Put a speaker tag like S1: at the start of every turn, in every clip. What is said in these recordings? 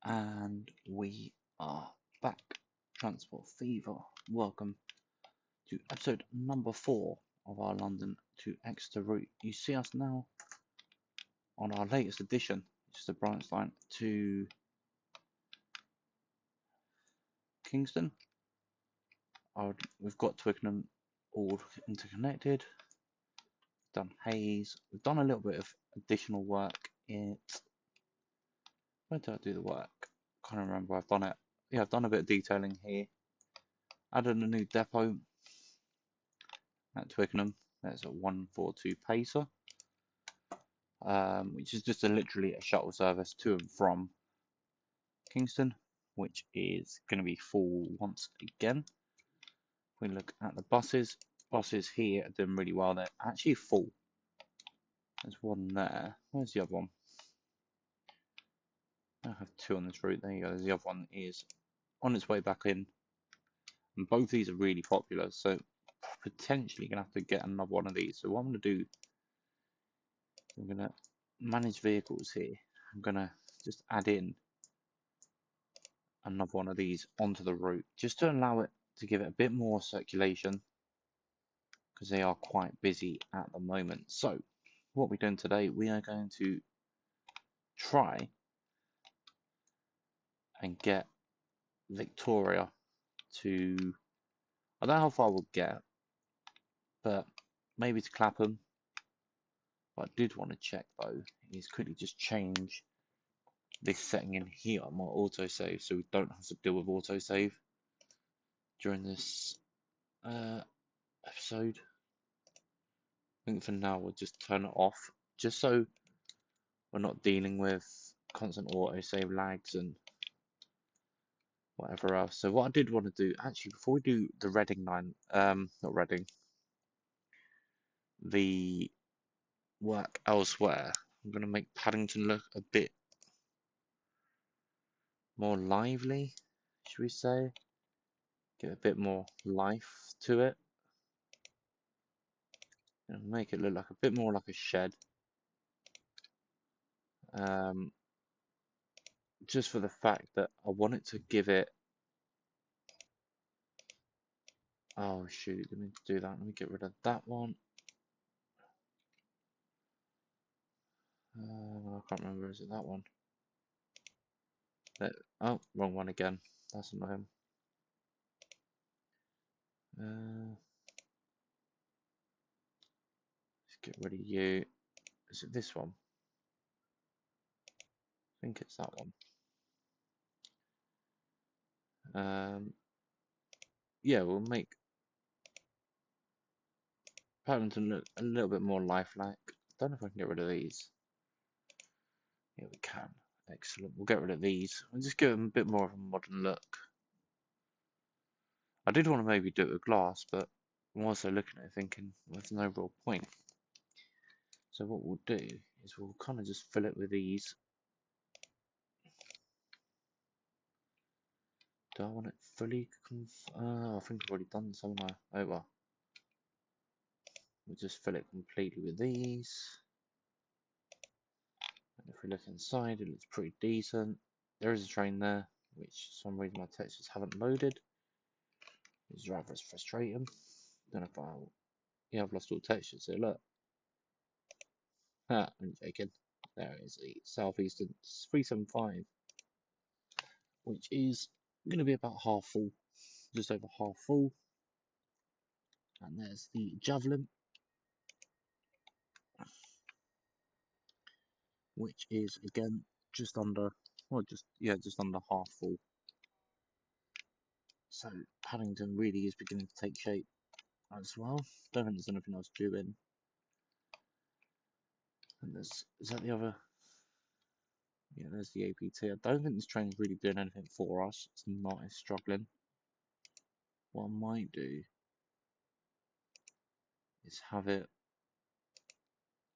S1: And we are back. Transport Fever. Welcome to episode number 4 of our London to Exeter route. You see us now on our latest edition, which is the Brighton line to Kingston. We've got Twickenham all interconnected. We've done Hayes. We've done a little bit of additional work. Where did I do the work? Can't remember. I've done it. Yeah, I've done a bit of detailing here. Added a new depot at Twickenham. There's a 142 pacer, which is just literally a shuttle service to and from Kingston, which is going to be full once again. If we look at the buses here are doing really well. They're actually full. There's one there. Where's the other one? I have two on this route. There you go. The other one is on its way back in. And both these are really popular, so potentially going to have to get another one of these. So what I'm going to do, I'm going to manage vehicles here. I'm going to just add in another one of these onto the route just to allow it to give it a bit more circulation because they are quite busy at the moment. So what we're doing today, we are going to try and get Victoria to, I don't know how far we'll get, but maybe to Clapham. What I did want to check though is quickly just change this setting in here on my autosave so we don't have to deal with autosave during this episode. I think for now we'll just turn it off just so we're not dealing with constant autosave lags and whatever else. So what I did want to do, actually, before we do the Reading line, not Reading, the work elsewhere, I'm going to make Paddington look a bit more lively, should we say? Get a bit more life to it. And make it look like a bit more like a shed. Um, just for the fact that I want it to give it. Oh shoot, let me do that. Let me get rid of that one. I can't remember, is it that one? Oh, wrong one again. That's annoying. Let's get rid of you. Is it this one? I think it's that one. Yeah, we'll make Paddington look a little bit more lifelike. Don't know if I can get rid of these. Yeah, we can. Excellent. We'll get rid of these and just give them a bit more of a modern look. I did want to maybe do it with glass, but I'm also looking at it thinking there's no real point. So what we'll do is we'll kind of just fill it with these. Do I want it fully I think I've already done some. Oh well. We'll just fill it completely with these. And if we look inside, it looks pretty decent. There is a train there, which for some reason my textures haven't loaded. It's rather frustrating. Don't know if I'll. Yeah, I've lost all textures. So look. Ah, I'm joking. There is the Southeastern 375, which is going to be about half full, just over half full. And there's the Javelin, which is again just under, well, just under half full. So Paddington really is beginning to take shape as well. Don't think there's anything else due in. And is that the other? Yeah, there's the APT. I don't think this train's really doing anything for us. It's not. It's struggling. What I might do is have it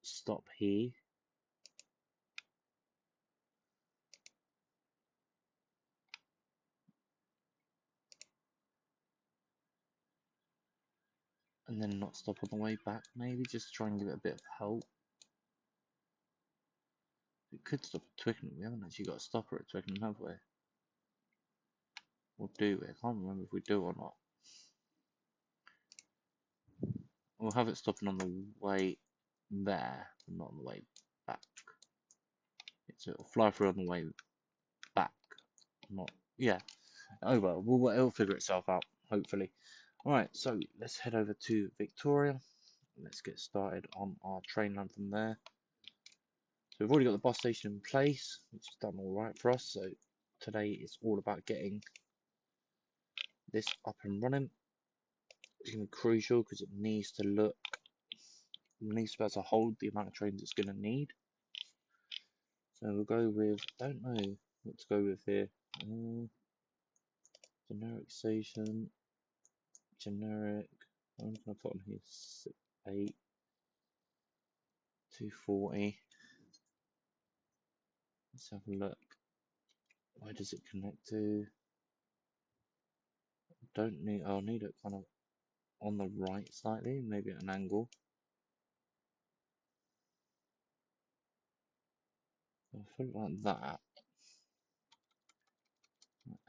S1: stop here. And then not stop on the way back, maybe just try and give it a bit of help. It could stop at Twickenham. We haven't actually got a stopper at Twickenham, have we? Or do we? I can't remember if we do or not. We'll have it stopping on the way there, but not on the way back. It'll fly through on the way back. Not, yeah. Oh well, it'll figure itself out, hopefully. Alright, so let's head over to Victoria. Let's get started on our train line from there. So we've already got the bus station in place, which is done alright for us. So today it's all about getting this up and running. It's going to be crucial because it needs to be able to hold the amount of trains it's going to need. So we'll go with, don't know what to go with here. Generic station, generic. I'm going to put on here 8, 240. Let's have a look. Where does it connect to? Don't need. I'll need it kind of on the right slightly, maybe at an angle. I'll put it like that.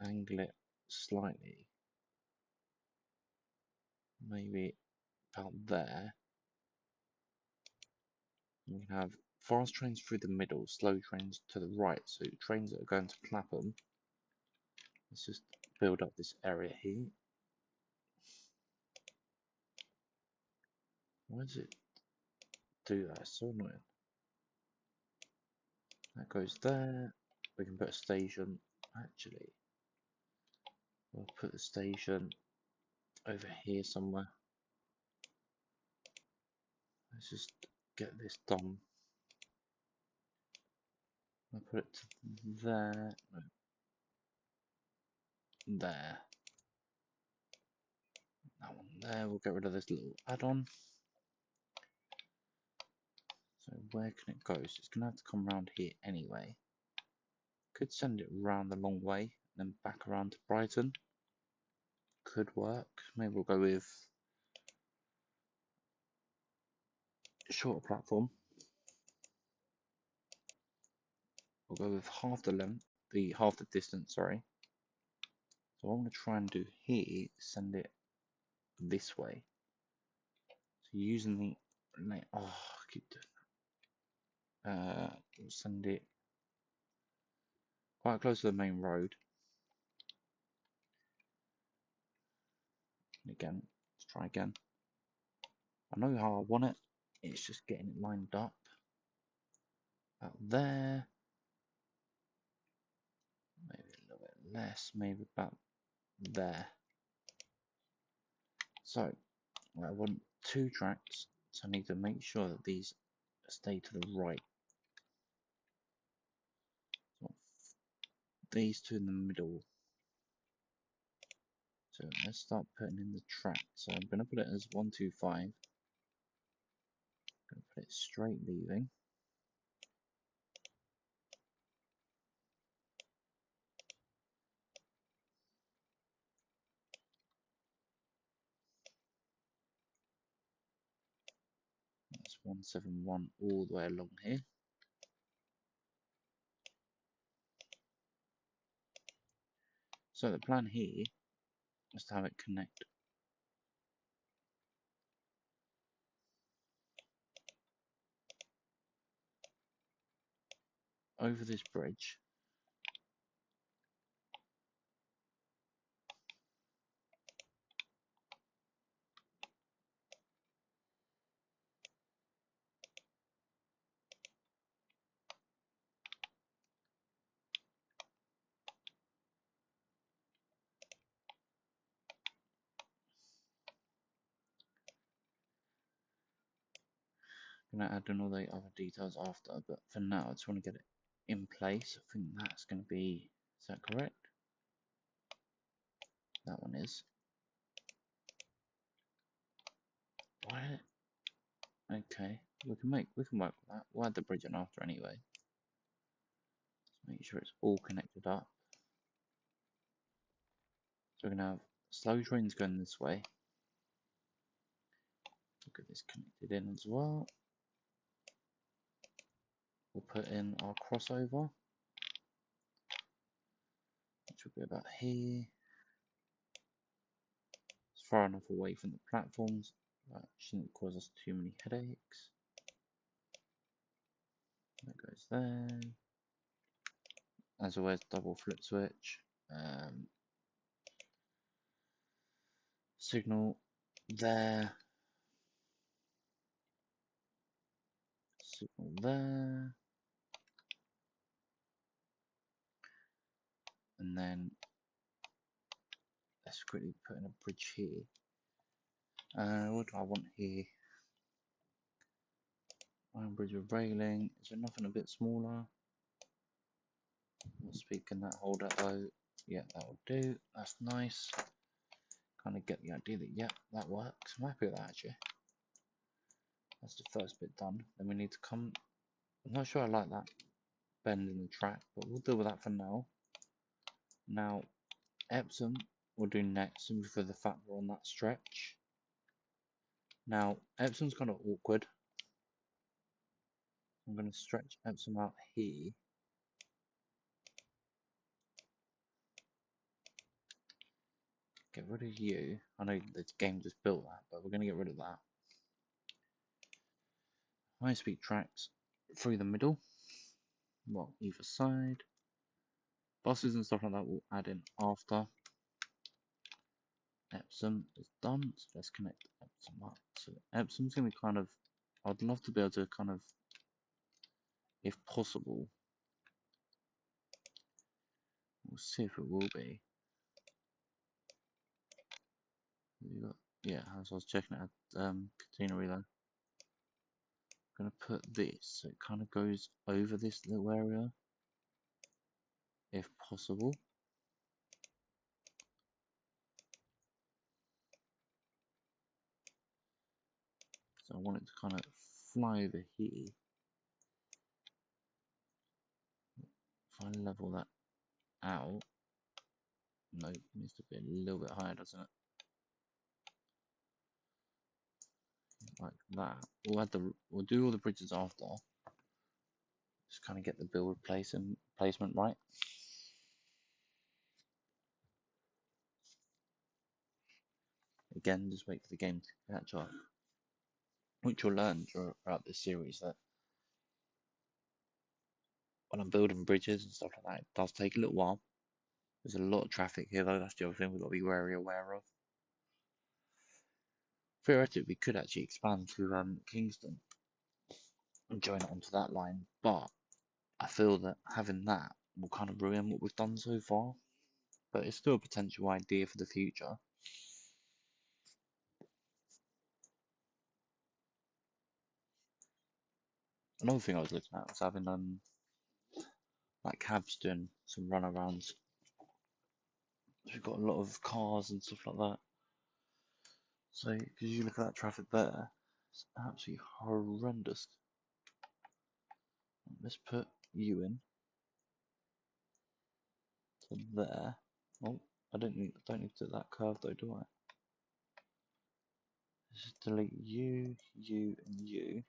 S1: Angle it slightly. Maybe about there. We can have fast trains through the middle, slow trains to the right. So trains that are going to Clapham. Let's just build up this area here. Why does it do that? It's so annoying. That goes there. We can put a station. Actually, we'll put the station over here somewhere. Let's just get this done. I'll put it to there. No, there. That one there. We'll get rid of this little add-on. So where can it go? So it's going to have to come around here anyway. Could send it round the long way and then back around to Brighton. Could work. Maybe we'll go with a shorter platform. We'll go with half the length, half the distance, sorry. So what I'm going to try and do here is send it this way. So using the, oh, I keep doing that. We'll send it quite close to the main road. And again, let's try again. I know how I want it. It's just getting it lined up. About there. Maybe a little bit less. Maybe about there. So I want 2 tracks. So I need to make sure that these stay to the right. So these 2 in the middle. So let's start putting in the track. So I'm going to put it as 125. Going to put it straight leaving. That's 171 all the way along here. So the plan here is to have it connect over this bridge. I'm going to add in all the other details after, but for now I just want to get it in place. I think that's going to be, is that correct? That one is. Why? Okay, we can work with that. We'll add the bridge in after anyway. Let's make sure it's all connected up. So we're going to have slow trains going this way. Look at this connected in as well. we'll put in our crossover, which will be about here. It's far enough away from the platforms. That shouldn't cause us too many headaches. That goes there. As always, double flip switch. Signal there. Signal there. And then let's quickly put in a bridge here. What do I want here? Iron bridge with railing. Is there nothing a bit smaller? What speed can that hold at though? Yeah, that will do. That's nice. Kind of get the idea that, yeah, that works. I'm happy with that actually. That's the first bit done. Then we need to come. I'm not sure I like that bend in the track, but we'll deal with that for now. Now, Epsom we'll do next, simply for the fact we're on that stretch. Now, Epsom's kind of awkward. I'm going to stretch Epsom out here. Get rid of you. I know the game just built that, but we're going to get rid of that. High speed tracks through the middle. Well, either side. Buses and stuff like that we'll add in after. Epsom is done, so let's connect Epsom up. So Epsom's going to be kind of, I'd love to be able to kind of, if possible, we'll see if it will be. Yeah, as I was checking it at catenary there. I'm going to put this so it kind of goes over this little area, if possible. So I want it to kind of fly over here. If I level that out, no, it needs to be a little bit higher, doesn't it? Like that. We'll do all the bridges after. Just kind of get the build placement right. Again, just wait for the game to catch up. Which you'll learn throughout this series that when I'm building bridges and stuff like that, it does take a little while. There's a lot of traffic here though, that's the other thing we've got to be aware of. Theoretically, we could actually expand to Kingston and join it onto that line, but I feel that having that will kind of ruin what we've done so far. But it's still a potential idea for the future. Another thing I was looking at was having like cabs doing some runarounds. We've got a lot of cars and stuff like that. So, because you look at that traffic there, it's absolutely horrendous. Let's put you in to there. Oh, I don't need to do that curve though, do I? Let's just delete you, you, and you.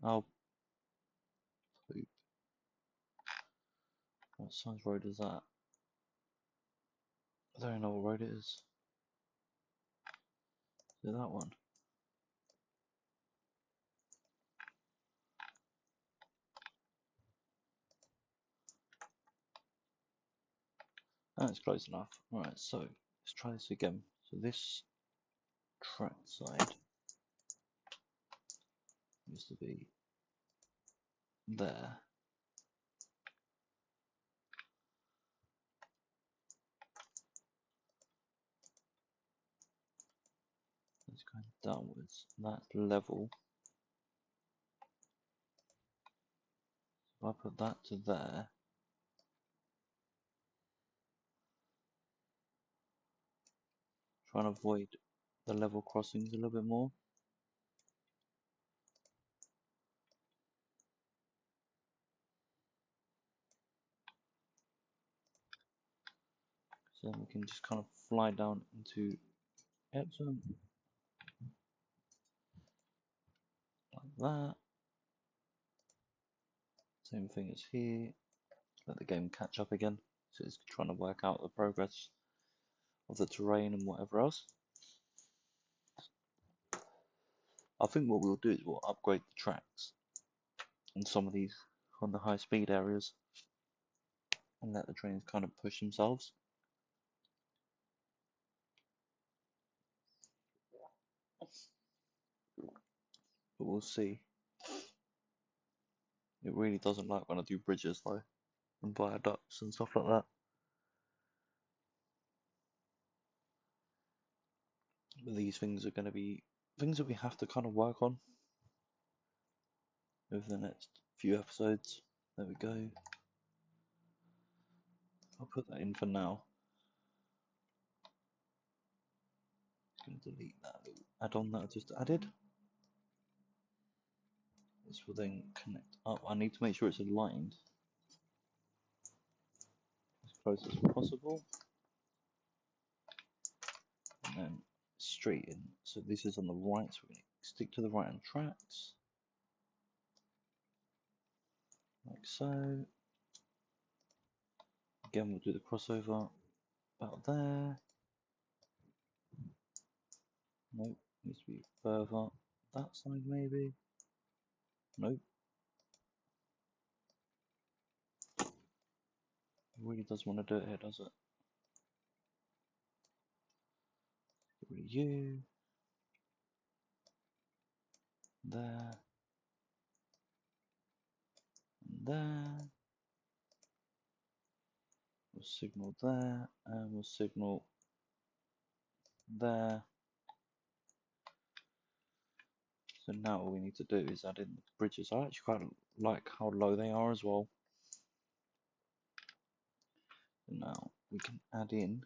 S1: Oh, poop. What size road is that? I don't know what road it is. Is it that one? Oh, it's close enough. Alright, so let's try this again. So this track side used to be there. It's going downwards. That's level. If I put that to there, trying to avoid the level crossings a little bit more. So then we can just kind of fly down into Epsom like that. Same thing as here. Let the game catch up again. So it's trying to work out the progress of the terrain and whatever else. I think what we'll do is we'll upgrade the tracks on some of these, on the high speed areas, and let the trains kind of push themselves. But we'll see. It really doesn't like when I do bridges though, and viaducts and stuff like that. But these things are going to be things that we have to kind of work on over the next few episodes. There we go. I'll put that in for now. I'm going to delete that little add-on that I just added. This will then connect up. I need to make sure it's aligned as close as possible. And then straighten. So this is on the right, so we're going to stick to the right hand tracks. Like so. Again, we'll do the crossover about there. Nope, needs to be further. That side maybe. Nope. It really does want to do it here, does it? Get rid of you. There. And there. We'll signal there, and we'll signal there. So now all we need to do is add in the bridges. I actually quite like how low they are as well. And now we can add in.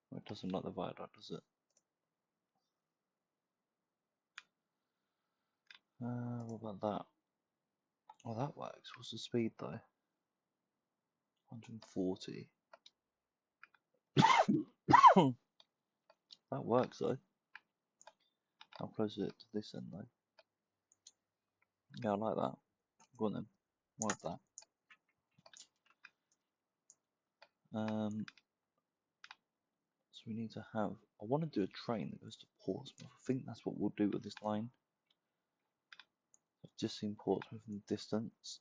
S1: Well, it doesn't like the viaduct, does it? What about that? Oh, that works. What's the speed though? 140. That works though. How close is it to this end though? Yeah, I like that. Go on then. We'll have that. So we need to have. I want to do a train that goes to Portsmouth. I think that's what we'll do with this line. I've just seen Portsmouth in the distance.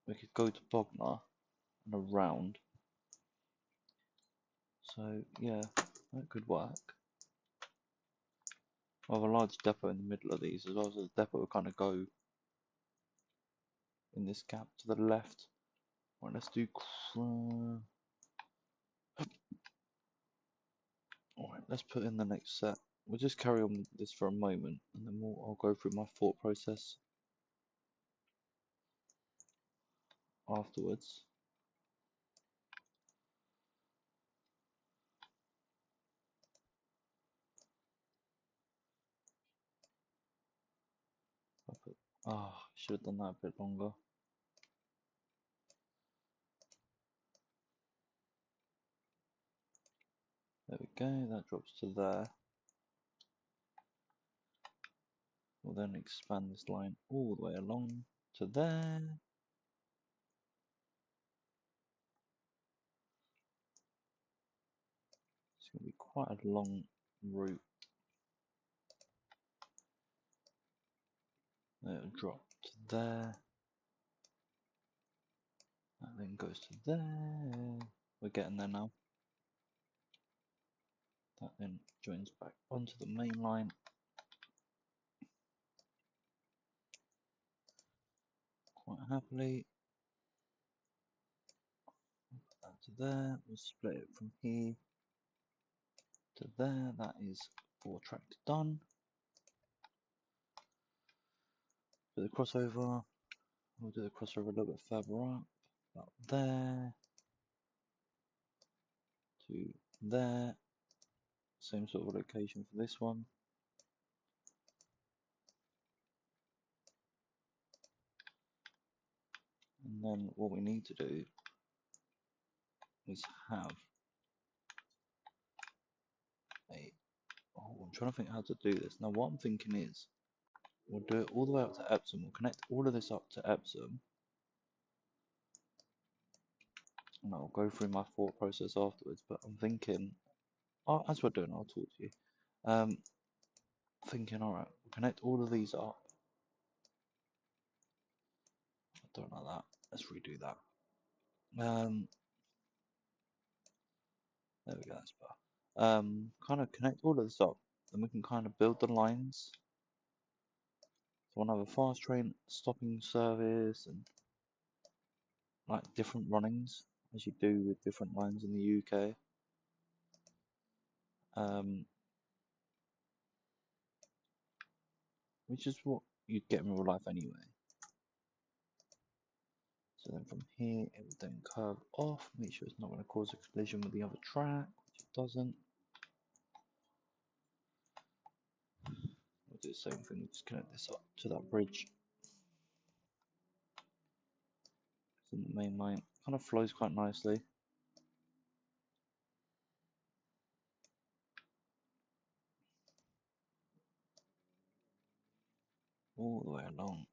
S1: We could go to Bognor and around. So yeah, that could work. I have a large depot in the middle of these as well, so the depot will kind of go in this gap to the left. Right, let's do. Alright, let's put in the next set. We'll just carry on this for a moment, and then I'll go through my thought process afterwards. Should have done that a bit longer. There we go, that drops to there. We'll then expand this line all the way along to there. It's going to be quite a long route. It'll drop to there. That then goes to there. We're getting there now. That then joins back onto the main line. Quite happily. That to there. We'll split it from here to there. That is 4 tracks done. Do the crossover. We'll do the crossover a little bit further up. About there. To there. Same sort of location for this one. And then what we need to do is have a. Oh, I'm trying to think how to do this. Now, what I'm thinking is We'll do it all the way up to Epsom. We'll connect all of this up to Epsom. And I'll go through my thought process afterwards. But I'm thinking, oh, as we're doing, I'll talk to you. Thinking, alright, we'll connect all of these up. I don't like that. Let's redo that. There we go, that's better. Kind of connect all of this up. Then we can kind of build the lines. So we'll have a fast train stopping service and like different runnings as you do with different lines in the UK. Which is what you'd get in real life anyway. So then from here, it would then curve off, make sure it's not going to cause a collision with the other track, which it doesn't. We'll do the same thing, we'll just connect this up to that bridge. It's in the main line, kind of flows quite nicely. All the way along.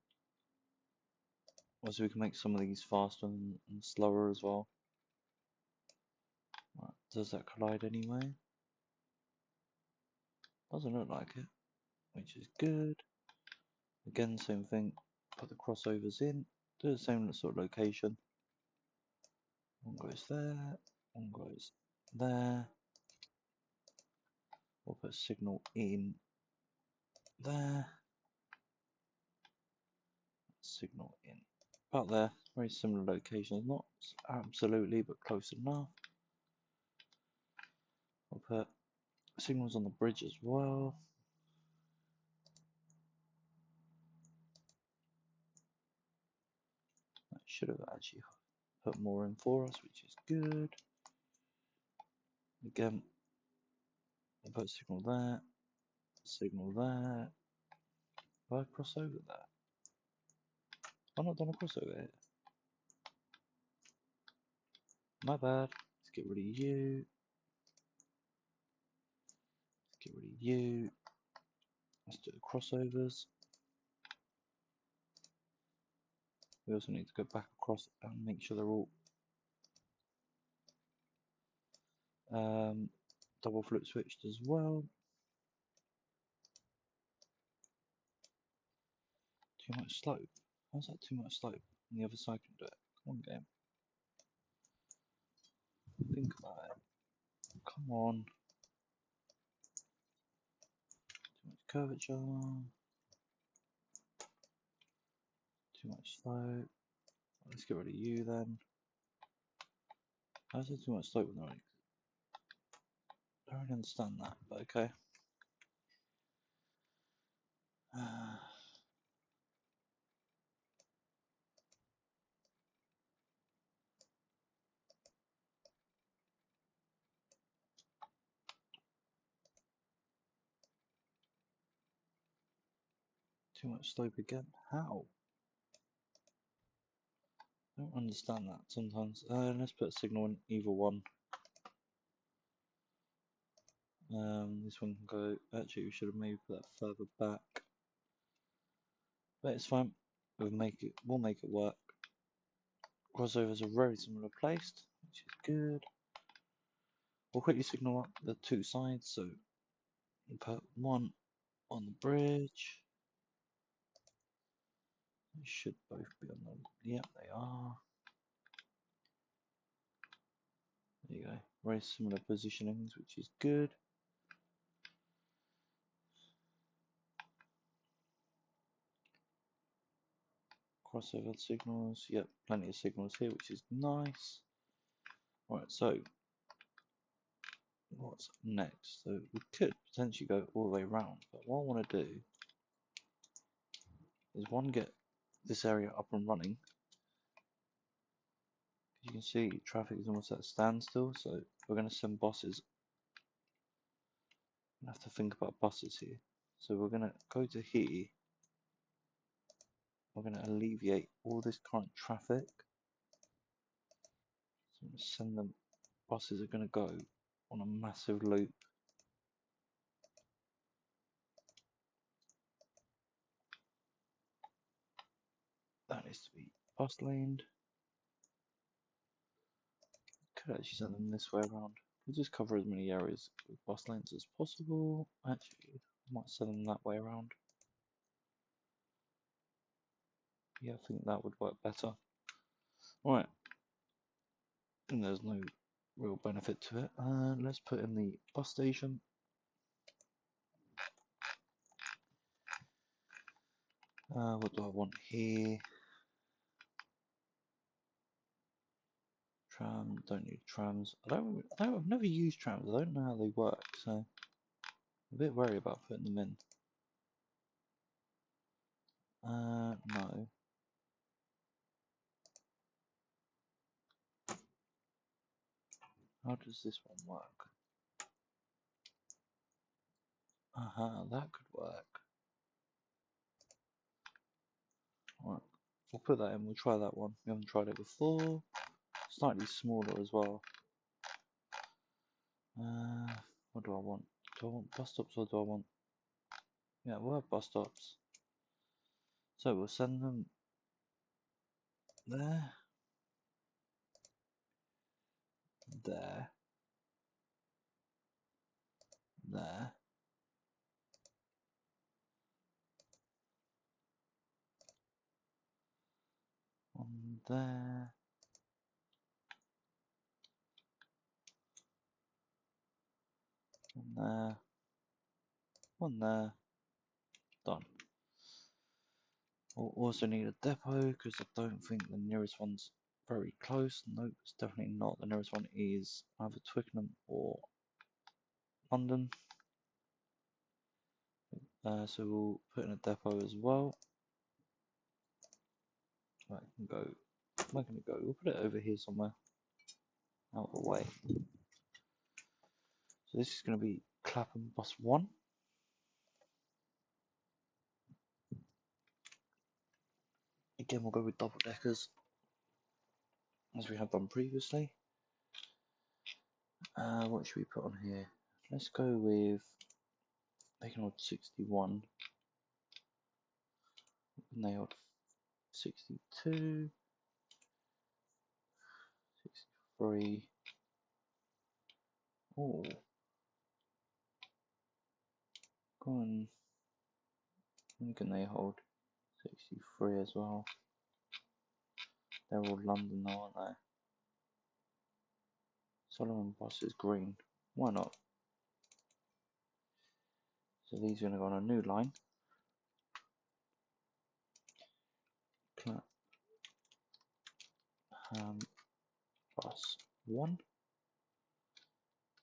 S1: Also, we can make some of these faster and slower as well. Right, does that collide anyway? Doesn't look like it, which is good. Again, same thing, put the crossovers in, do the same sort of location. One goes there, one goes there. We'll put a signal in there, signal in about there. Very similar locations, not absolutely, but close enough. We'll put signals on the bridge as well. That should have actually put more in for us, which is good. Again, we'll put a signal there, signal there. Have I cross over that? I've not done a crossover here. My bad. Let's get rid of you. Let's get rid of you. Let's do the crossovers. We also need to go back across and make sure they're all double flip switched as well. Too much slope. How's that too much slope? On the other side can do it. Come on, game. Think about it. Come on. Too much curvature. Too much slope. Let's get rid of you then. How's there too much slope with the running? I don't really understand that, but okay. Too much slope again? How? I don't understand that sometimes. Let's put a signal in either one. This one can go. Actually, we should have maybe put that further back, but it's fine. We'll make it work. Crossovers are very similar placed, which is good. We'll quickly signal up the two sides, so we'll put one on the bridge. They should both be on the. Yep, they are. There you go. Very similar positionings, which is good. Crossover signals. Yep, plenty of signals here, which is nice. Alright, so what's next? So we could potentially go all the way around, but what I want to do is one, get this area up and running. You can see traffic is almost at a standstill, so we're going to send buses. We have to think about buses here. So we're going to go to here. We're going to alleviate all this current traffic. So I'm going to send them. Buses are going to go on a massive loop. That needs to be bus laned. Could actually send them this way around. We'll just cover as many areas with bus lanes as possible. Actually, I might send them that way around. Yeah, I think that would work better. Right. And there's no real benefit to it. Let's put in the bus station. What do I want here? Tram, don't need trams. I've never used trams. I don't know how they work, so I'm a bit worried about putting them in. No. How does this one work? That could work. Right, we'll put that in. We'll try that one. We haven't tried it before. Slightly smaller as well. What do I want? Do I want bus stops or do I want? Yeah, we'll have bus stops. So we'll send them there, there, there. One there. One there. One there. Done. We'll also need a depot because I don't think the nearest one's very close. Nope, it's definitely not. The nearest one is either Twickenham or London. So we'll put in a depot as well. Where can go? Where can it go? We'll put it over here somewhere, out of the way. So this is going to be Clapham Bus 1. Again, we'll go with double deckers, as we have done previously. What should we put on here? Let's go with Nailed 61. Nailed 62. 63. Oh, go on. When can they hold? 63 as well. They're all London now, aren't they? Solomon Bus is green. Why not? So these are going to go on a new line. Bus 1.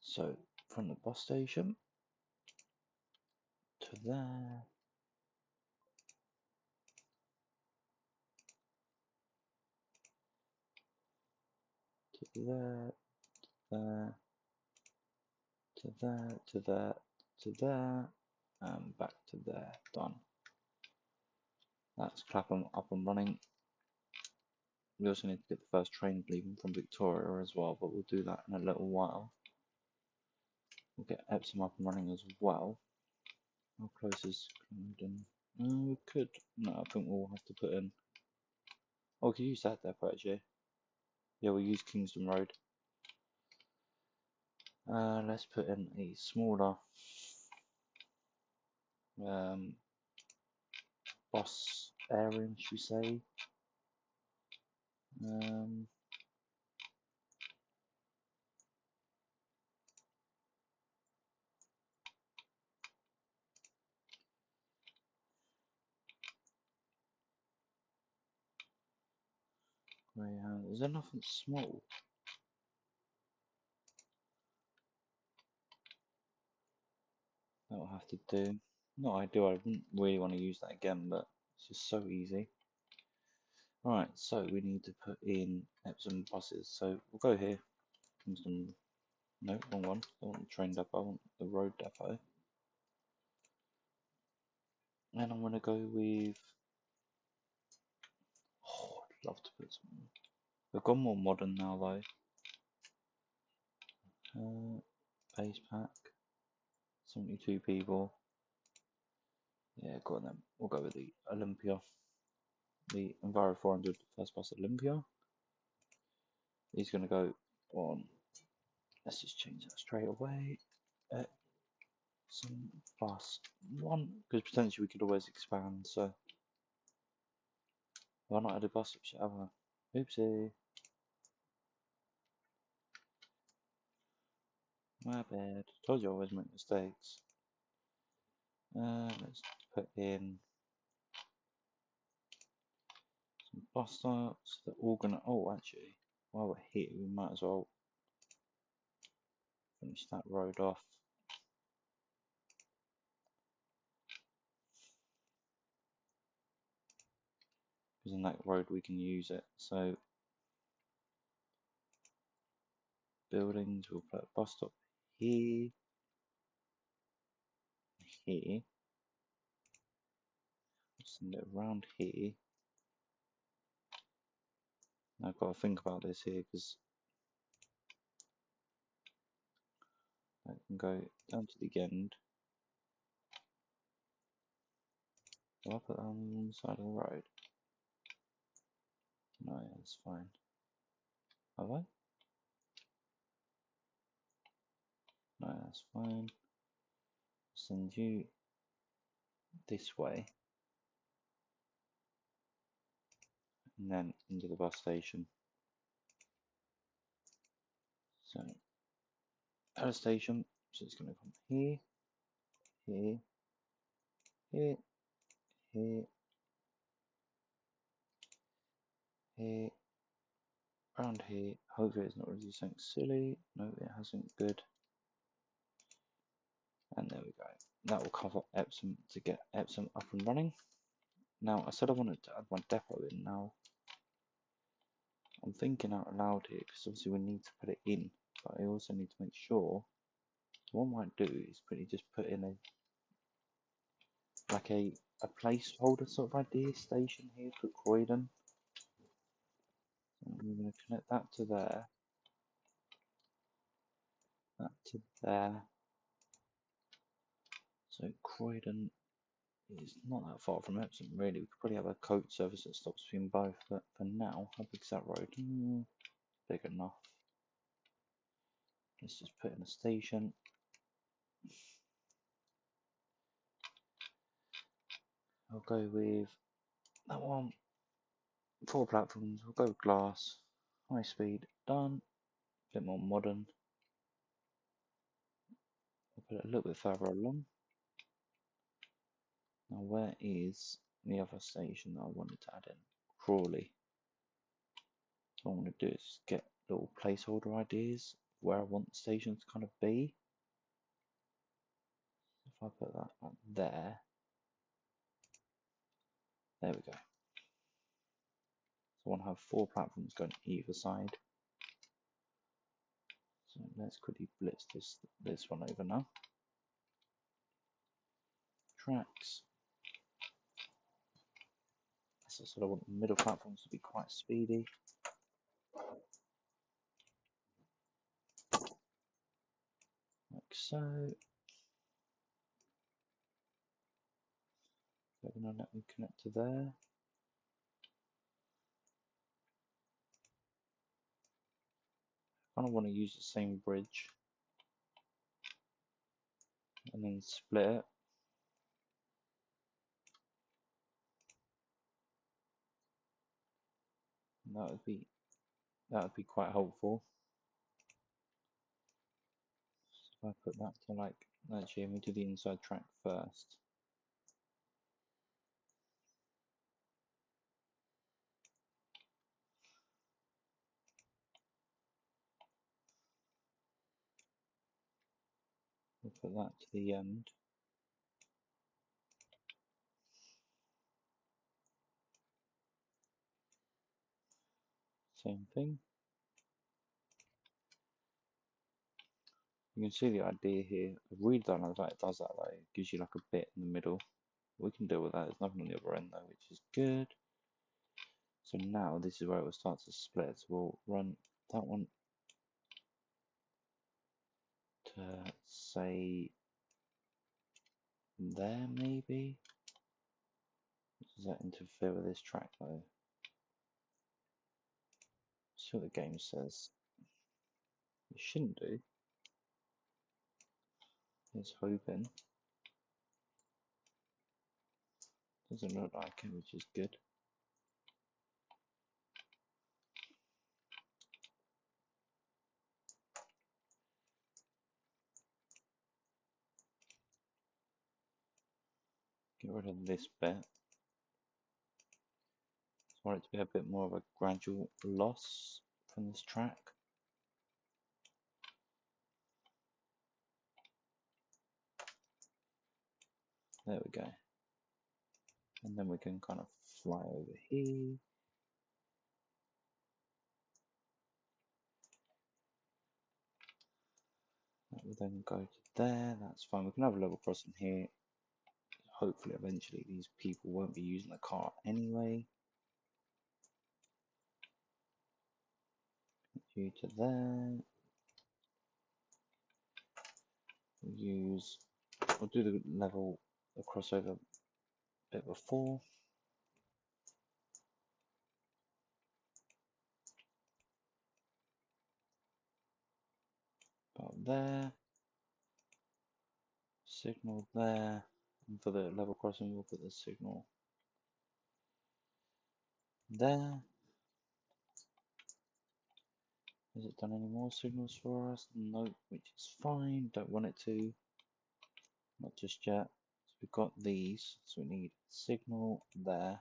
S1: So from the bus station to there. To there, there, to there, to there, to there, and back to there. Done. That's Clapham up and running. We also need to get the first train leaving from Victoria as well, but we'll do that in a little while. We'll get Epsom up and running as well. How close is Camden? We could. No, I think we'll have to put in. Oh, we could use that depot actually. Yeah, we'll use Kingston Road. Let's put in a smaller bus area, should we say? Is there nothing small? That will have to do. Not ideal. I wouldn't really want to use that again, but it's just so easy. Alright, so we need to put in Epsom buses. So we'll go here. Kingston. No, wrong one. I want the train depot. I want the road depot. And I'm going to go with. Oh, I'd love to put some. We've gone more modern now, though. Base pack. 72 people. Yeah, go on then. We'll go with the Olympia. the Enviro 400 first bus Olympia. He's going to go on, let's just change that straight away. Some bus 1, because potentially we could always expand, so why not add a bus option ever? Oopsie. My bad. Told you I always make mistakes. Let's put in some bus stops. They're all gonna. Oh, actually, while we're here, we might as well finish that road off. Because in that road we can use it. So, buildings, we'll put a bus stop here, here. Send it around here. Now I've got to think about this here because I can go down to the end. Do I put that on the side of the road? No, yeah, that's fine. Have I? No, that's fine. Send you this way. And then into the bus station. So, at a station, so it's going to come here, here, here, here, here, around here. Hopefully it's not really something silly. No, it hasn't. Good. And there we go. That will cover Epsom to get Epsom up and running. Now, I said I wanted to add my depot in now. I'm thinking out loud here because obviously we need to put it in, but I also need to make sure. What I might do is just put in a placeholder sort of idea station here for Croydon. So we're going to connect that to there, that to there. So Croydon is not that far from Epsom really. We could probably have a coach service that stops between both, but for now, how big's that road? Big enough. Let's just put in a station. I'll go with that one. 4 platforms. We'll go with glass. High speed. Done. A bit more modern. I'll put it a little bit further along. Now where is the other station that I wanted to add in? Crawley. So what I'm going to do is get little placeholder ideas where I want the station to kind of be. If I put that up there, there we go. So I want to have 4 platforms going either side. So let's quickly blitz this one over now. Tracks. So I want the middle platforms to be quite speedy. Like so. They're going to let me connect to there. I kind of want to use the same bridge and then split it. And that would be quite helpful. So if I put that to like, actually let me do the inside track first. We'll put that to the end. Same thing. You can see the idea here. I really don't know that it does that though. It gives you like a bit in the middle. We can deal with that. There's nothing on the other end though, which is good. So now this is where it will start to split. So we'll run that one to say there maybe. Does that interfere with this track though? See what the game says. It shouldn't do. It's hoping. Doesn't look like it, which is good. Get rid of this bit. I want it to be a bit more of a gradual loss from this track. There we go. And then we can kind of fly over here. That will then go to there. That's fine. We can have a level crossing here. Hopefully, eventually, these people won't be using the car anyway. You to there. We'll do the level, the crossover bit before. About there. Signal there. And for the level crossing, we'll put the signal there. Has it done any more signals for us? No, which is fine. Don't want it to. Not just yet. So we've got these. So we need signal there.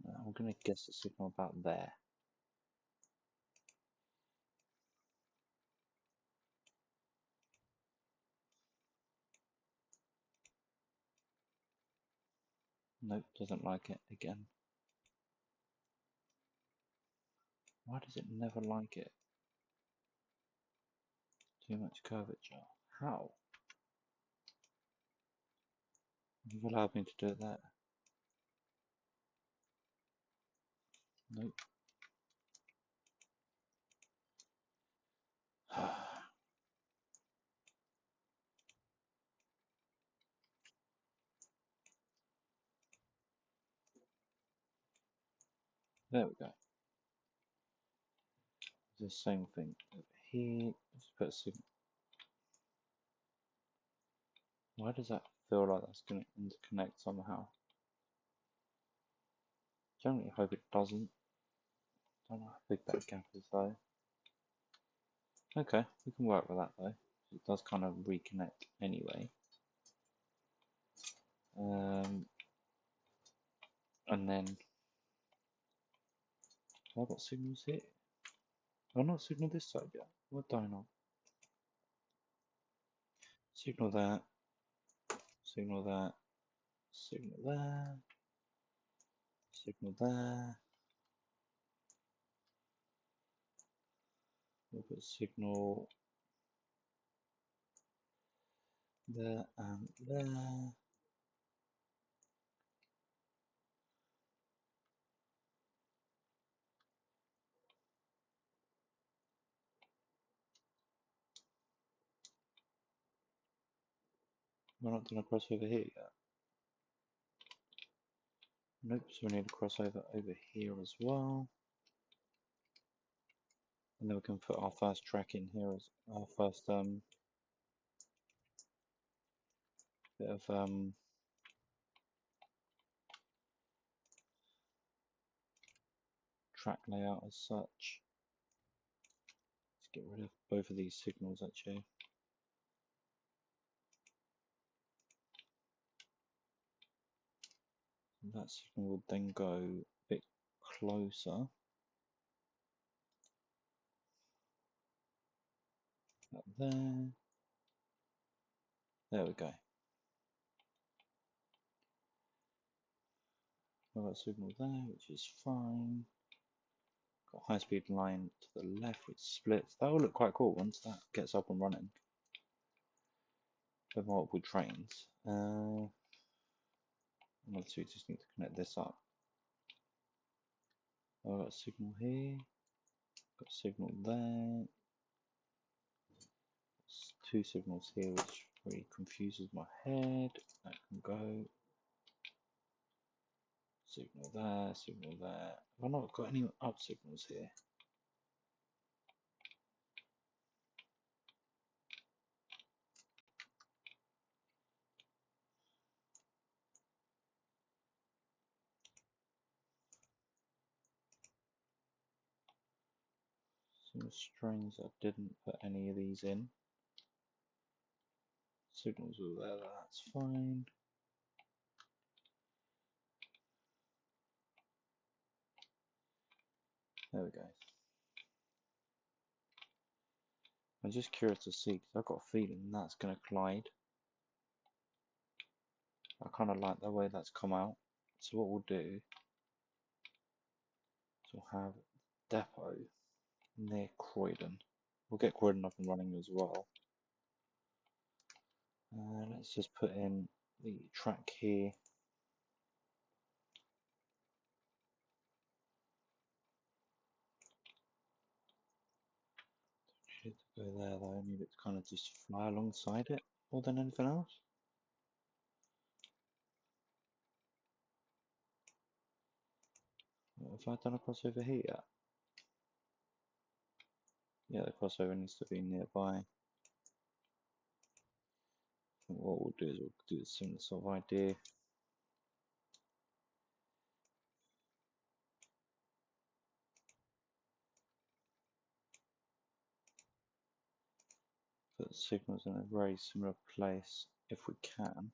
S1: I'm going to guess the signal about there. Nope, doesn't like it again. Why does it never like it? Too much curvature. How? You've allowed me to do it there. Nope. There we go. The same thing over here. Let's put a signal. Why does that feel like that's going to interconnect somehow? Generally hope it doesn't. Don't know how big that gap is though. Okay, we can work with that though. It does kind of reconnect anyway. And then have I got signals here? I've not signaled this side yet. What do I know? Signal that. Signal that. Signal there. Signal there. We'll put signal there and there. We're not doing a crossover here yet. Nope, so we need a crossover over here as well. And then we can put our first track in here as our first bit of track layout as such. Let's get rid of both of these signals actually. And that signal would then go a bit closer. Up there. There we go. I've got a signal there, which is fine. Got a high-speed line to the left, which splits. That will look quite cool once that gets up and running. With multiple trains. Obviously, we just need to connect this up. I've got a signal here. Got a signal there. Two signals here, which really confuses my head. That can go. Signal there, signal there. Have I not got any up signals here? Seems strange I didn't put any of these in. Signals all there, that's fine. There we go. I'm just curious to see, because I've got a feeling that's going to collide. I kind of like the way that's come out. So what we'll do is we'll have depot near Croydon. We'll get Croydon up and running as well. Let's just put in the track here. Need to go there though, I need it to kind of just fly alongside it more than anything else. Have I done a crossover here yet? Yeah, the crossover needs to be nearby. I think what we'll do is we'll do a similar sort of idea. Put the signals in a very similar place if we can.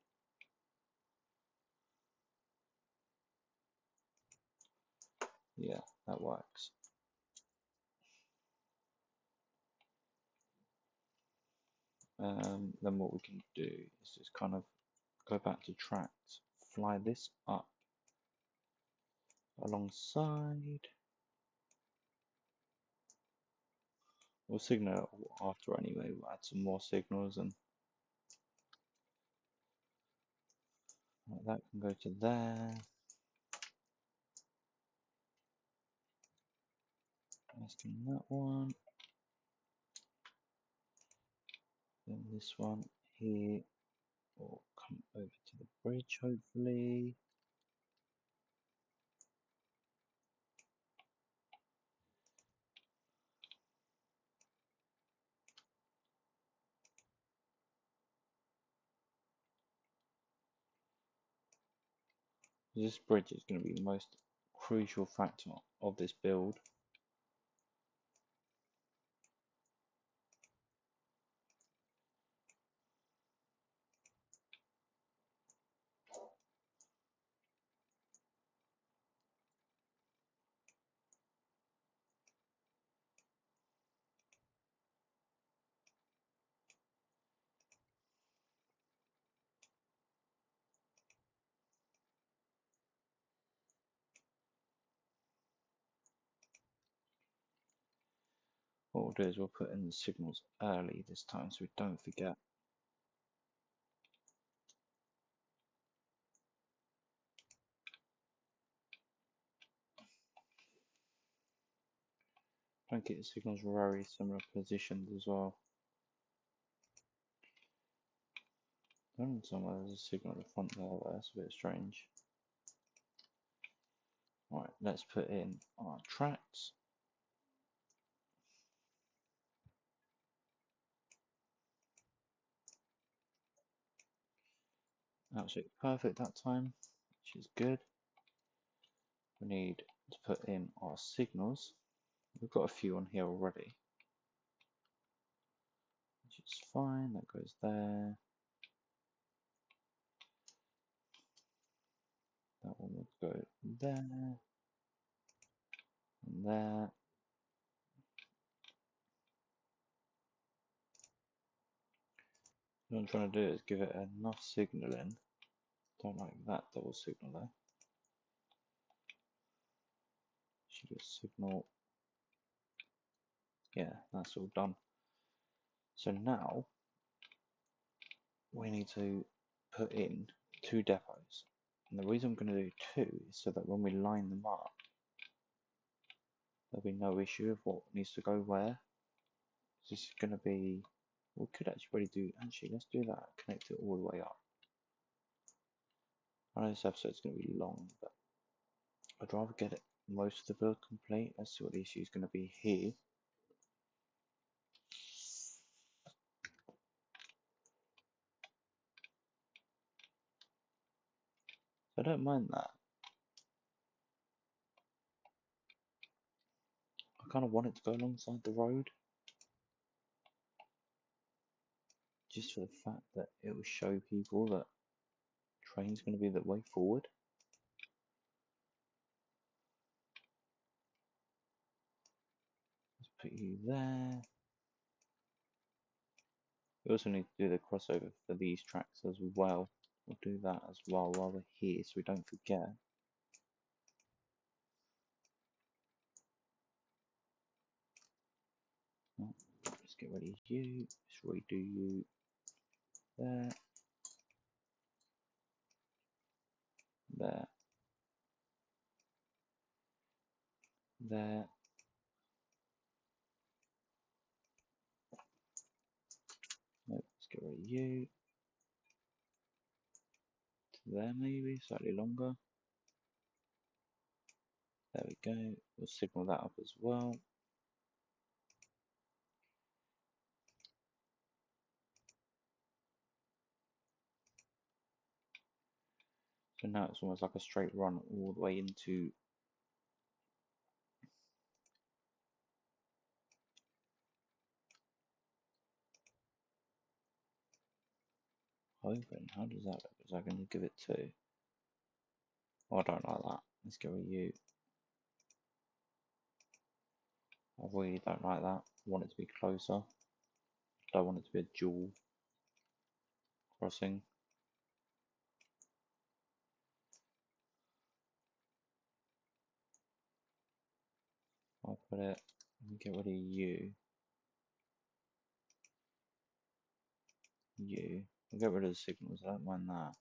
S1: Yeah, that works. Then what we can do is just kind of go back to tracks, fly this up alongside. We'll signal after anyway, we'll add some more signals and that can go to there. Asking that one. Then this one here will come over to the bridge hopefully. This bridge is going to be the most crucial factor of this build. What we'll do is we'll put in the signals early this time so we don't forget. Try and get the signals very similar positions as well. Somewhere there's a signal at the front there, that's a bit strange. Right, let's put in our tracks. Absolutely perfect that time, which is good. We need to put in our signals. We've got a few on here already, which is fine. That goes there. That one would go there and there. What I'm trying to do is give it enough signaling. Don't like that double signal there. Should get signal. Yeah, that's all done. So now we need to put in 2 depots. And the reason I'm going to do 2 is so that when we line them up, there'll be no issue of what needs to go where. This is going to be, we could actually do, let's do that, connect it all the way up. I know this episode's going to be long, but I'd rather get it most of the build complete. Let's see what the issue is going to be here. I don't mind that. I kind of want it to go alongside the road, just for the fact that it will show people that train's going to be the way forward. Let's put you there. We also need to do the crossover for these tracks as well. We'll do that as well while we're here so we don't forget. Oh, let's get rid of you. Let's redo you there. There. There. Nope, let's get rid of you. To there maybe, slightly longer. There we go. We'll signal that up as well. So now it's almost like a straight run all the way into Open. How does that look? Is that going to give it 2? Oh, I don't like that. Let's go with you. I really don't like that. I want it to be closer. Don't want it to be a dual crossing. I'll put it, let me get rid of you. You. I'll get rid of the signals, I don't mind that.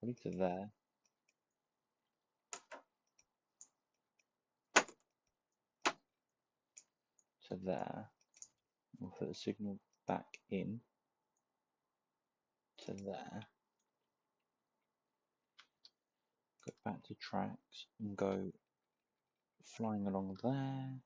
S1: Put it to there. To there. We'll put the signal back in. To there. Go back to tracks and go flying along there.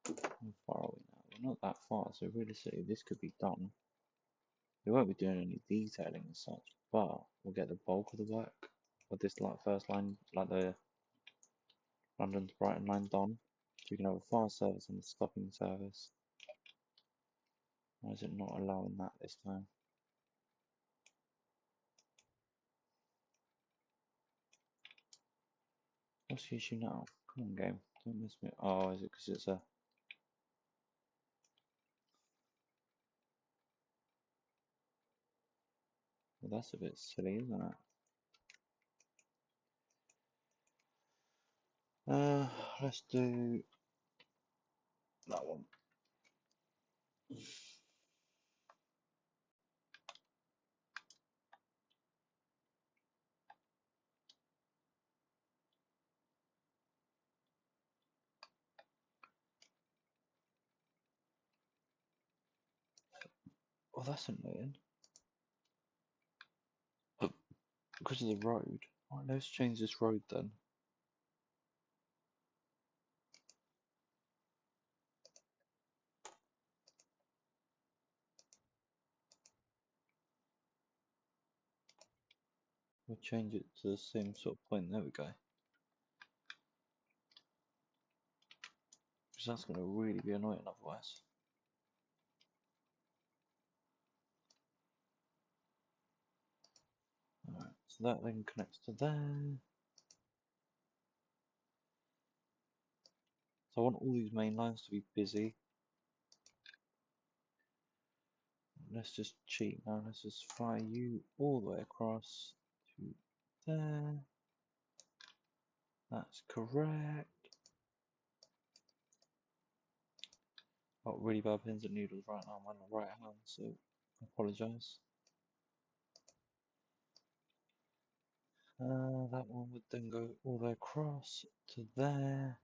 S1: How far are we now? We're not that far, so realistically this could be done. We won't be doing any detailing as such, but we'll get the bulk of the work of this like first line, like the London to Brighton line done. So we can have a fast service and a stopping service. Why is it not allowing that this time? What's the issue now? Come on, game. Don't miss me. Oh, is it because it's a... Well, that's a bit silly, isn't it? Let's do that one. Oh, that's annoying. Because of the road. Alright, let's change this road then. We'll change it to the same sort of point. There we go. Because that's going to really be annoying otherwise. Alright, so that then connects to there. So I want all these main lines to be busy. Let's just cheat now. Let's just fly you all the way across to there. That's correct. Got really bad pins and needles right now. I'm on the right hand, so I apologise. That one would then go all the way across to there.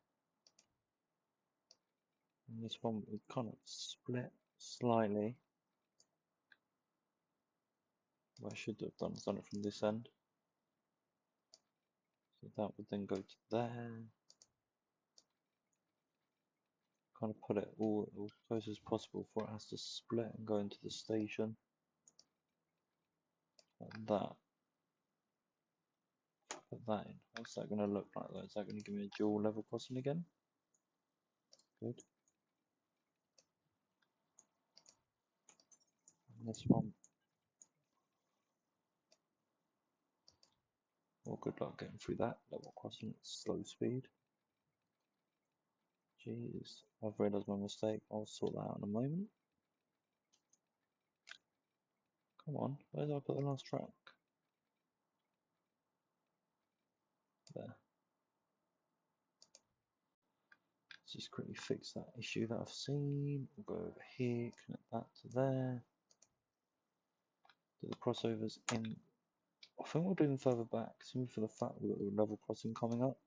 S1: And this one we kind of split slightly. What I should have done is done it from this end. So that would then go to there. Kind of put it all as close as possible before it has to split and go into the station. Like that. Put that in. What's that going to look like though? Is that going to give me a dual level crossing again? Good. And this one. Well, good luck getting through that level crossing at slow speed. Jeez, I've realised my mistake. I'll sort that out in a moment. Come on, where did I put the last track? There. Let's just quickly fix that issue that I've seen. We'll go over here, connect that to there. Do the crossovers in. I think we'll do them further back, simply for the fact we've got the level crossing coming up.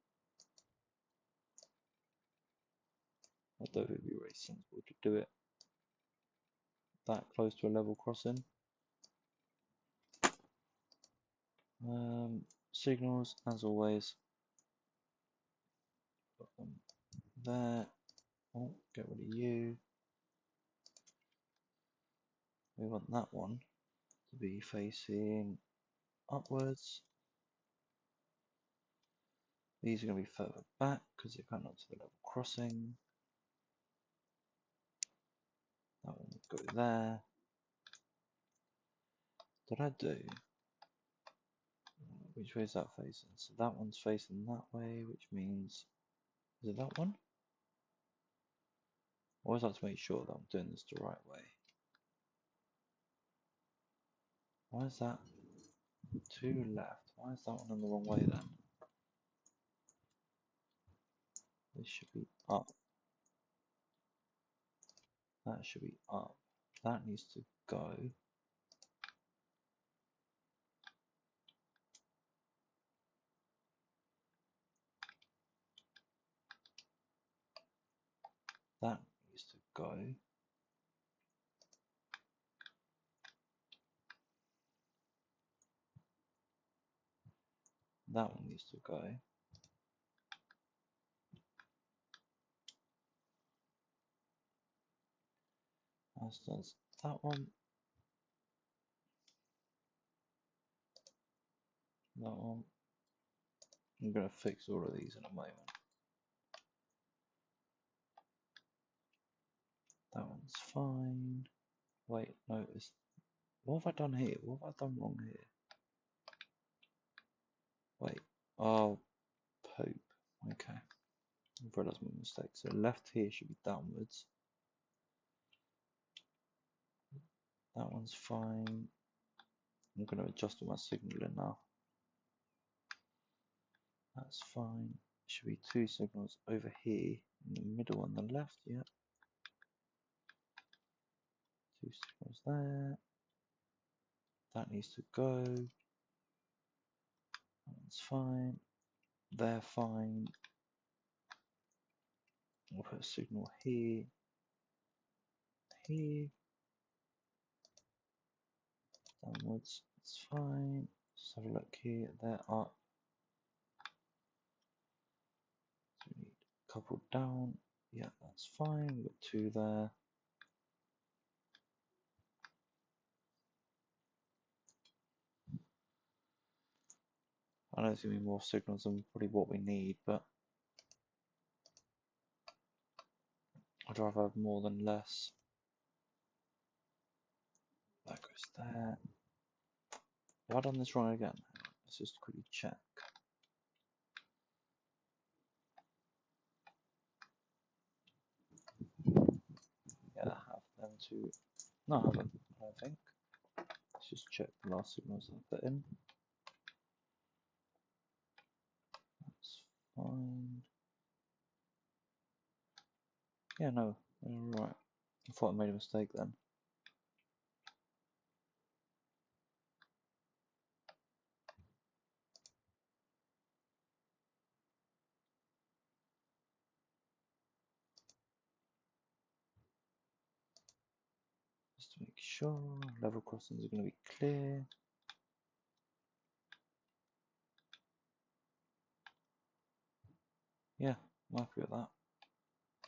S1: Although it would be very sensible to do it that close to a level crossing. Signals, as always. Put them there. Oh, get rid of you. We want that one to be facing upwards. These are going to be further back because they're going up to the level crossing. That one will go there. What did I do? Which way is that facing? So that one's facing that way, which means, is it that one? I always like to make sure that I'm doing this the right way. Why is that to left? Why is that one in the wrong way then? This should be up. That should be up. That needs to go. That needs to go. That one needs to go. As does that one. That one. I'm going to fix all of these in a moment. That one's fine. Wait, no, it's... What have I done here? What have I done wrong here? Wait. Oh, poop. Okay. I've realised my mistake. So left here should be downwards. That one's fine. I'm going to adjust all my signalling now. That's fine. Should be two signals over here in the middle on the left. Yep. Two signals there. That needs to go. That one's fine. They're fine. We'll put a signal here. Here. Downwards. It's fine. Just have a look here. They're up. So we need a couple down. Yeah, that's fine. We've got two there. I know there's going to be more signals than probably what we need, but I'd rather have more than less. That goes there. Have I done this wrong again? Let's just quickly check. Yeah, I have them too. No, I haven't, I don't think. Let's just check the last signals I put in. That's fine. Yeah, no, right. I thought I made a mistake then. sure level crossings are going to be clear. Yeah, I'm happy with that.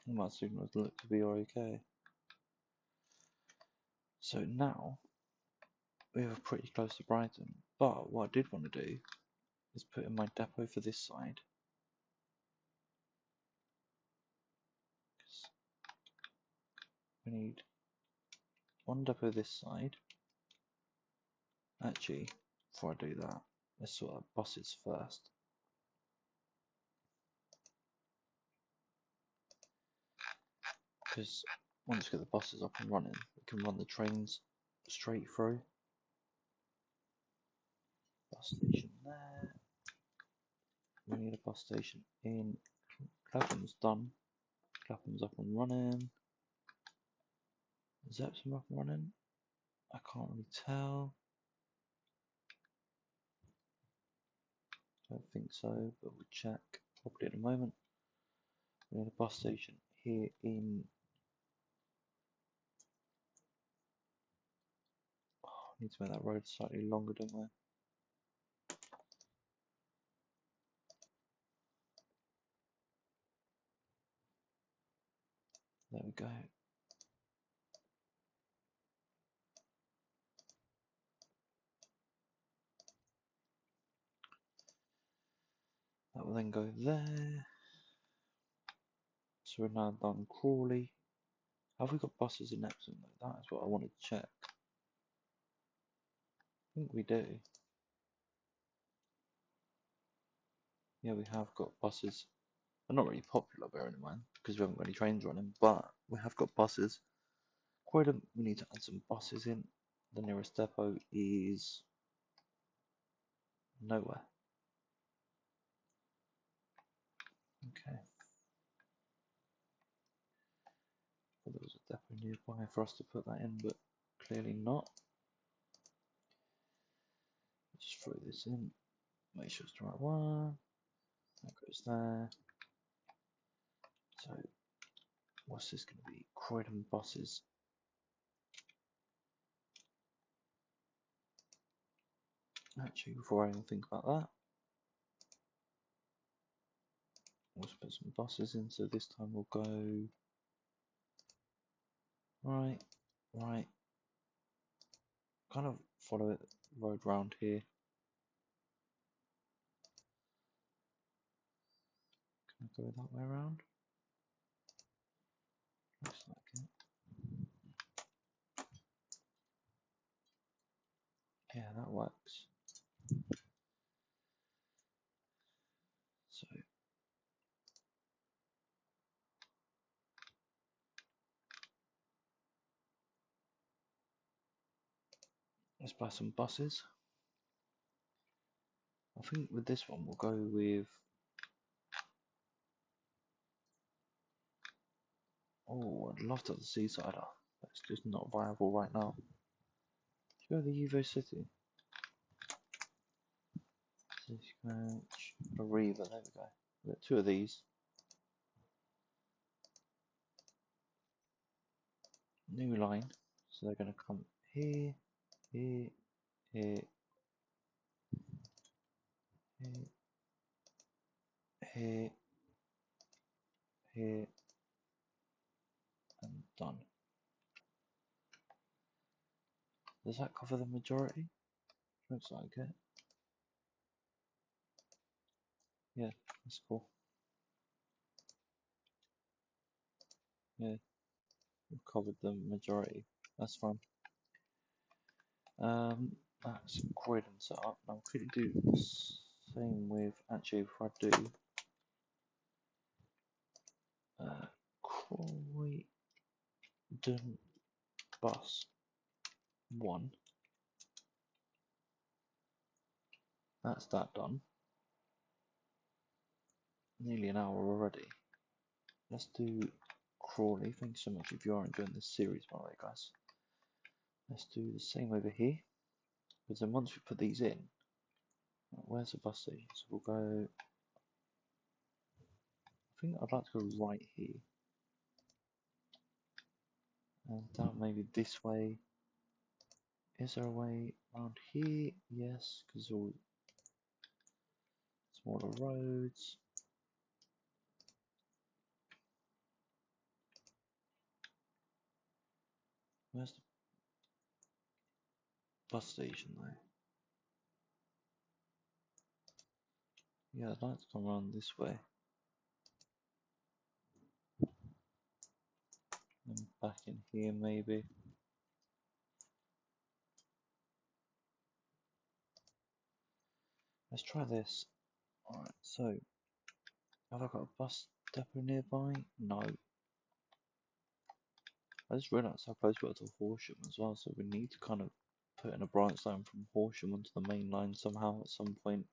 S1: My signals look to be okay. So now we are pretty close to Brighton, but what I did want to do is put in my depot for this side. We need one depot this side. Actually, before I do that, let's sort out bosses first. Because once we get the buses up and running, we can run the trains straight through. Bus station there. We need a bus station in Clapham's done. Clapham's up and running. Is Epsom up and running? I can't really tell. I don't think so, but we'll check probably in a moment. We need a bus station here in. Oh, I need to make that road slightly longer, don't I? There we go. That will then go there. So we're now done Crawley. Have we got buses in Epsom though? That is what I wanted to check. I think we do. Yeah, we have got buses. They're not really popular, bearing in mind, because we haven't got any trains running, but we have got buses. Croydon, we need to add some buses in. The nearest depot is nowhere. Okay. Well, there was a depot nearby for us to put that in, but clearly not. Just throw this in. Make sure it's the right one. That goes there. So, what's this going to be? Croydon buses. Actually, before I even think about that, let's put some buses in. So this time we'll go right, right. Kind of follow it road round here. Can I go that way around? Looks like it. Yeah, that works. So let's buy some buses. I think with this one we'll go with. Oh, I'd love to have the seaside. That's just not viable right now. Let's go to the Evo City. Scratch. Arriva, there we go. We've got two of these. New line. So they're going to come here, here, here, here, here, here, and done. Does that cover the majority? Looks like it. Yeah, that's cool. Yeah, we've covered the majority. That's fine. That's Croydon set up. Now could you do the same with, actually if I do Croydon bus 1. That's that done. Nearly an hour already. Let's do Crawley. Thanks so much if you are enjoying this series, by the way, guys. Let's do the same over here. Because then once we put these in, where's the bus station? So we'll go. I think I'd like to go right here. And down maybe this way. Is there a way around here? Yes, because all smaller roads. Where's the bus station though? Yeah, I'd like to come around this way. And back in here maybe. Let's try this. Alright, so have I got a bus depot nearby? No. I just realised how close we are to Horsham as well, so we need to kind of put in a branch line from Horsham onto the main line somehow at some point.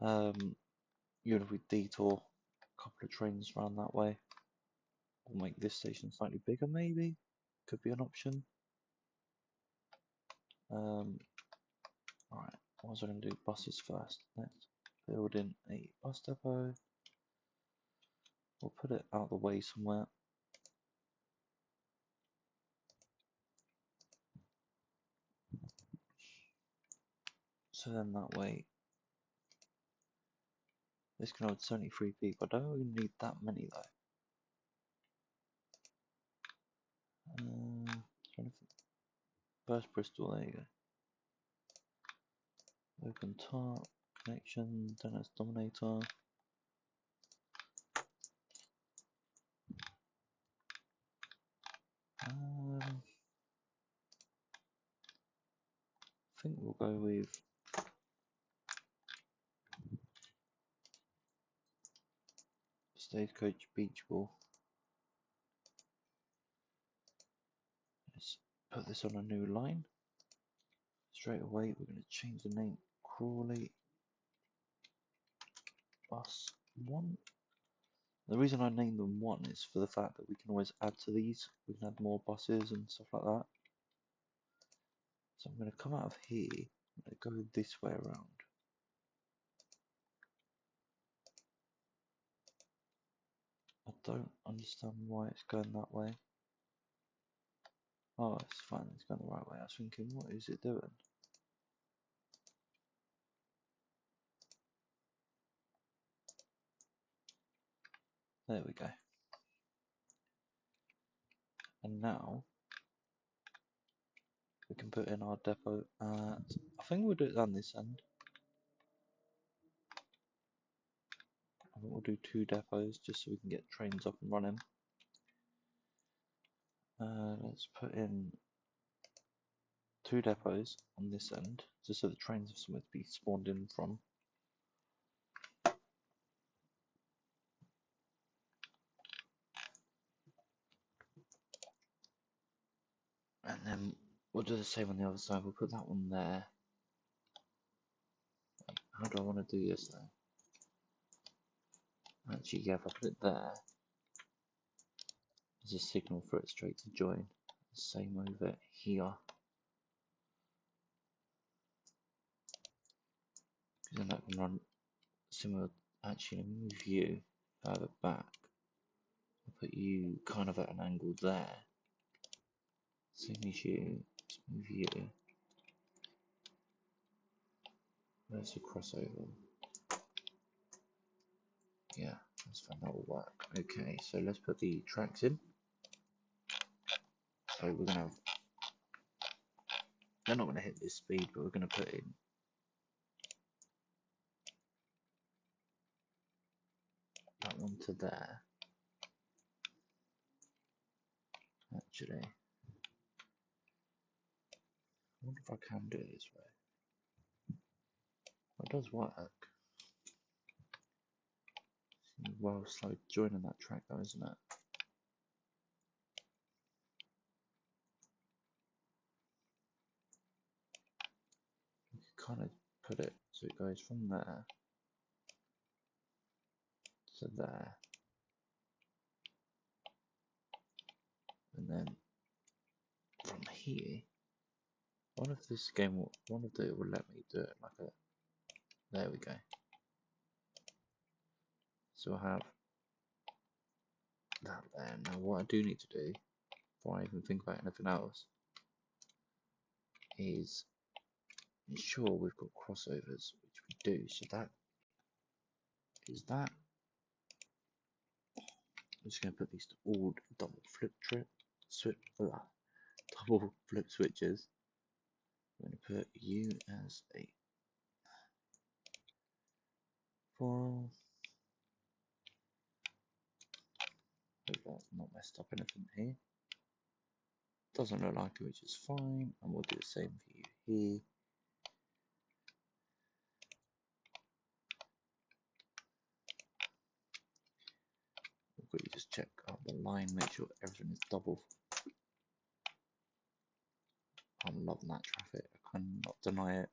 S1: Even if we detour a couple of trains around that way, or make this station slightly bigger maybe, could be an option. Alright, what was I going to do? Buses first. Let's build in a bus depot. We'll put it out of the way somewhere. So then that way, this can hold 73 people. I don't really need that many though. First Bristol, there you go. Open top, connection, then it's Dominator. I think we'll go with Stagecoach Beach Ball. Let's put this on a new line. Straight away, we're going to change the name Crawley Bus 1. The reason I named them 1 is for the fact that we can always add to these. We can add more buses and stuff like that. So I'm going to come out of here and go this way around. I don't understand why it's going that way. Oh, it's fine, it's going the right way. I was thinking, what is it doing? There we go. And now we can put in our depot at, I think we'll do it down this end. I think we'll do 2 depots just so we can get trains up and running. Let's put in 2 depots on this end, just so the trains have somewhere to be spawned in from. And then we'll do the same on the other side. We'll put that one there. How do I want to do this though? Actually, yeah, if I put it there, there's a signal for it straight to join. Same over here. Because then that can run similar. Actually, let me move you further back. I'll put you kind of at an angle there. Same as you. Let's move you. Where's the crossover? Yeah, that's fine, that will work. Okay, so let's put the tracks in. So we're gonna have, they're not gonna hit this speed, but we're gonna put in that one to there. Actually, I wonder if I can do it this way. Well, it does work. Well, slow joining that track though, isn't it? You can kind of put it so it goes from there to there, and then from here. I wonder if this game will, one of it will let me do it like a. There we go. So I have that there. Now what I do need to do, before I even think about anything else, is ensure we've got crossovers, which we do. So that is that. I'm just going to put these to all double flip double flip switches. I'm going to put you as a foil. Hope that's not messed up anything here. Doesn't look like it, which is fine. And we'll do the same for you here. We'll quickly just check out the line, make sure everything is double. I'm loving that traffic, I cannot deny it.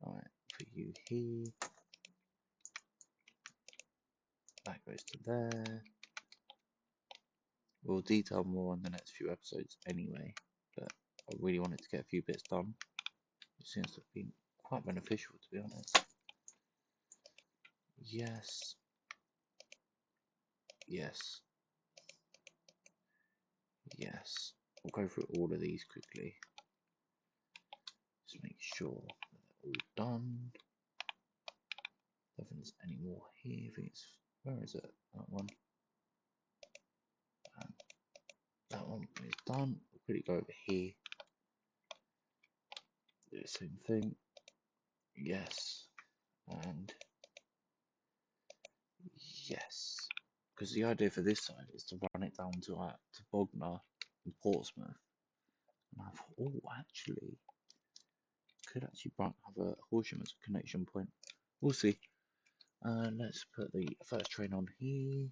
S1: Alright, put you here. That goes to there. We'll detail more in the next few episodes anyway, but I really wanted to get a few bits done. It seems to have been quite beneficial, to be honest. Yes. Yes. Yes. We'll go through all of these quickly. Just make sure that they're all done. I don't think there's any more here. I think it's, where is it? That one. That one is done. We'll quickly go over here. Do the same thing. Yes. And yes. Because the idea for this side is to run it down to Bognor in Portsmouth. And I thought, oh, actually, could actually have a Horsham as a connection point. We'll see. Let's put the first train on here.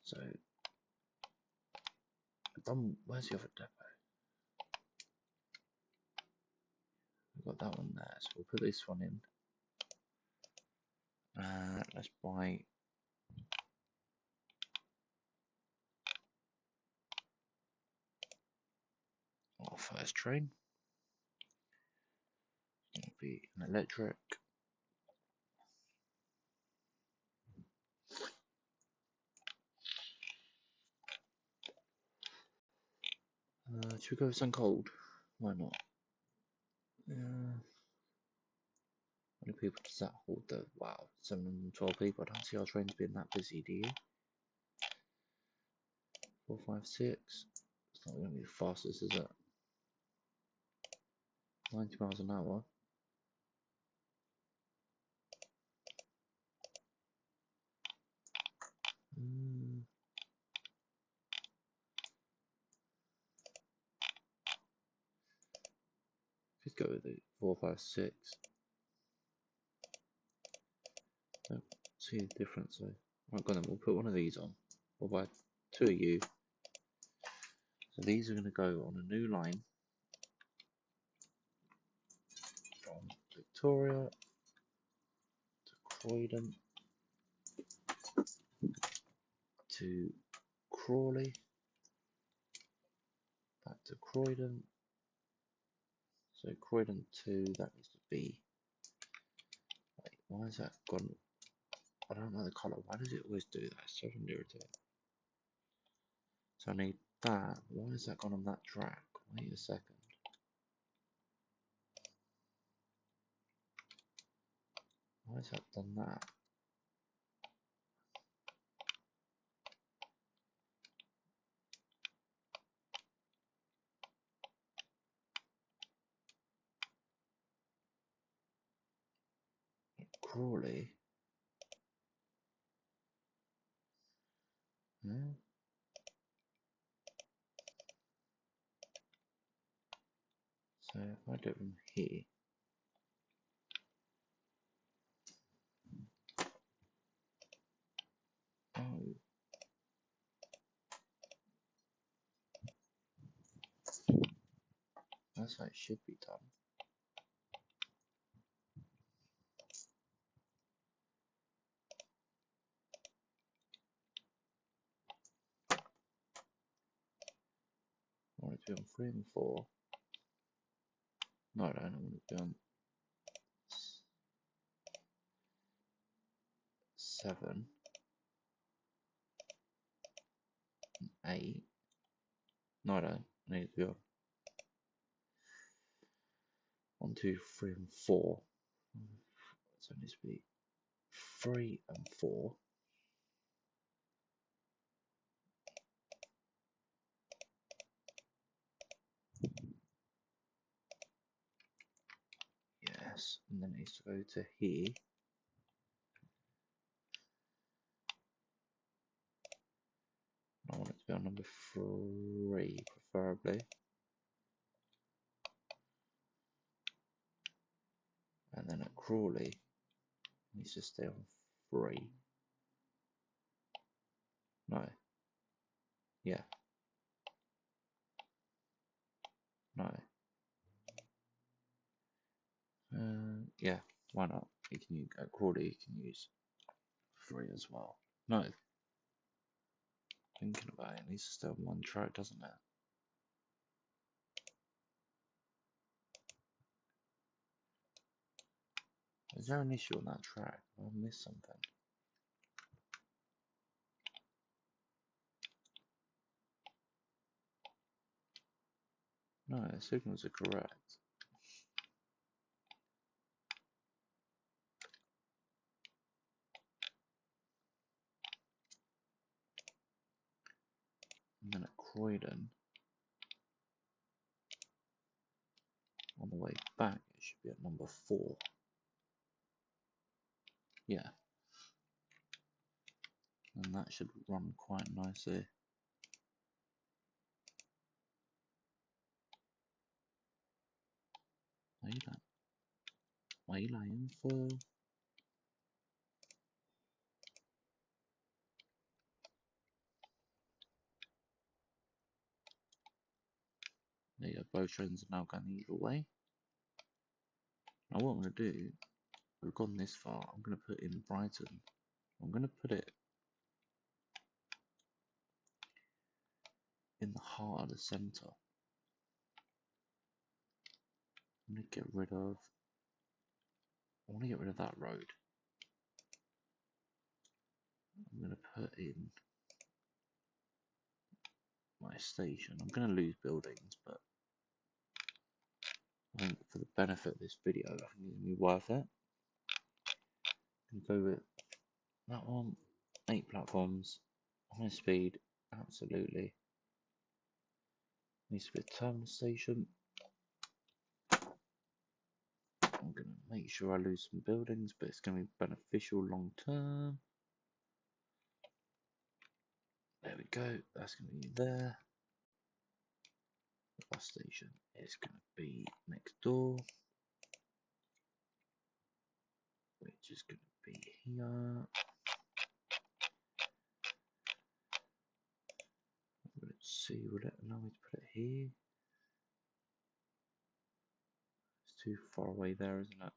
S1: So, where's the other depot? We've got that one there, so we'll put this one in. Let's buy our first train. It'll be an electric. Should we go with some cold? Why not? How many people does that hold though? Wow, 712 people. I don't see our trains being that busy, do you? 456. It's not going to be the fastest, is it? 90 miles an hour. Could go with the 456. Don't see the difference though. Right, go on then, we'll put one of these on. We'll buy two of you. So these are going to go on a new line from Victoria to Croydon to Crawley, back to Croydon. So Croydon 2, that needs to be. Wait, why has that gone? I don't know the colour. Why does it always do that? It's so irritating. So I need that. Why has that gone on that track? Wait a second. Why has that done that? Crawley. Hmm? So if I do it from here. Oh. That's how it should be done. I want it to be on 3 and 4. No, I don't want it to be on 7 and 8. No, I don't. I need it to be on 1, 2, 3, and 4. So it needs to be 3 and 4. Yes, and then it needs to go to here. I want it to be on number 3, preferably. And then at Crawley, it needs to stay on 3. No. Yeah. No. Yeah, why not? You can use, at Crawley, you can use 3 as well. No. Thinking about it, it needs to stay on 1 track, doesn't it? Is there an issue on that track? I missed something. No, the signals are correct. And then at Croydon, on the way back, it should be at number 4. Yeah. And that should run quite nicely. Wayland info. There you go, both trains are now going either way. Now what I'm going to do, we've gone this far, I'm going to put in Brighton. I'm going to put it in the heart of the centre. I'm going to get rid of, I want to get rid of that road. I'm going to put in my station. I'm going to lose buildings, but I think for the benefit of this video, I think it's going to be worth it. I'm going to go with that one, 8 platforms, high speed, absolutely. Needs to be a terminal station. I'm going to make sure I lose some buildings, but it's going to be beneficial long term. There we go, that's going to be there. The bus station is going to be next door, which is going to be here. Let's see, will it allow me to put it here? It's too far away there, isn't it?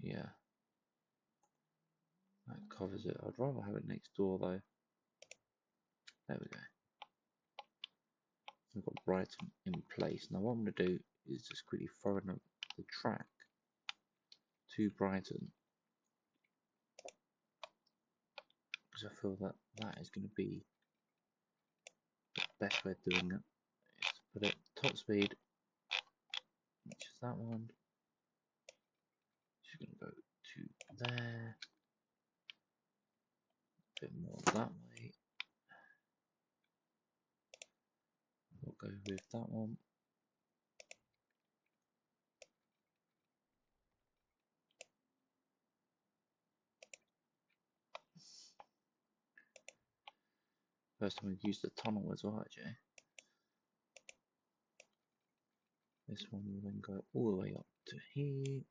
S1: Yeah. That covers it. I'd rather have it next door though. There we go. We've got Brighton in place. Now what I'm going to do is just quickly throw in the track to Brighton. Because I feel that that is going to be the best way of doing it. Is to put it top speed, which is that one. Just going to go to there. A bit more that way. We'll go with that one. First time we've used the tunnel as well, actually. This one will then go all the way up to here.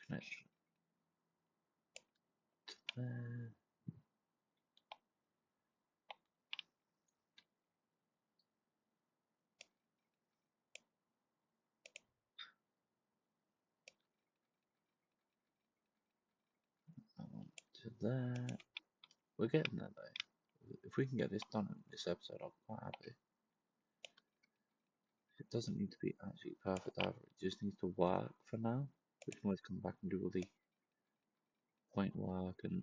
S1: Connect to there. That one to there. We're getting there though. If we can get this done in this episode, I'm quite happy. It doesn't need to be absolutely perfect either, it just needs to work for now. We can always come back and do all the point work and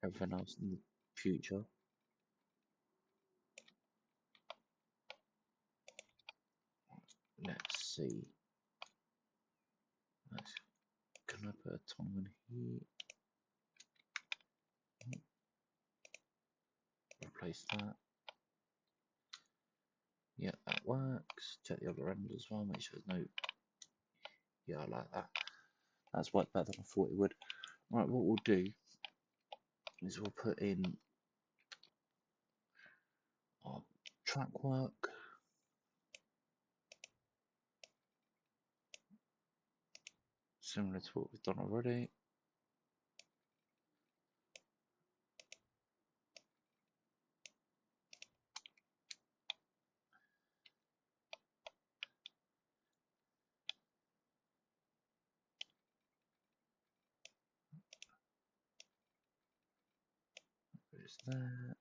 S1: everything else in the future. Let's see. Can I put a tunnel in here? Replace that. Yeah, that works. Check the other end as well, make sure there's no. Yeah, I like that. That's worked better than I thought it would. Right, what we'll do is we'll put in our track work. Similar to what we've done already. Goes there.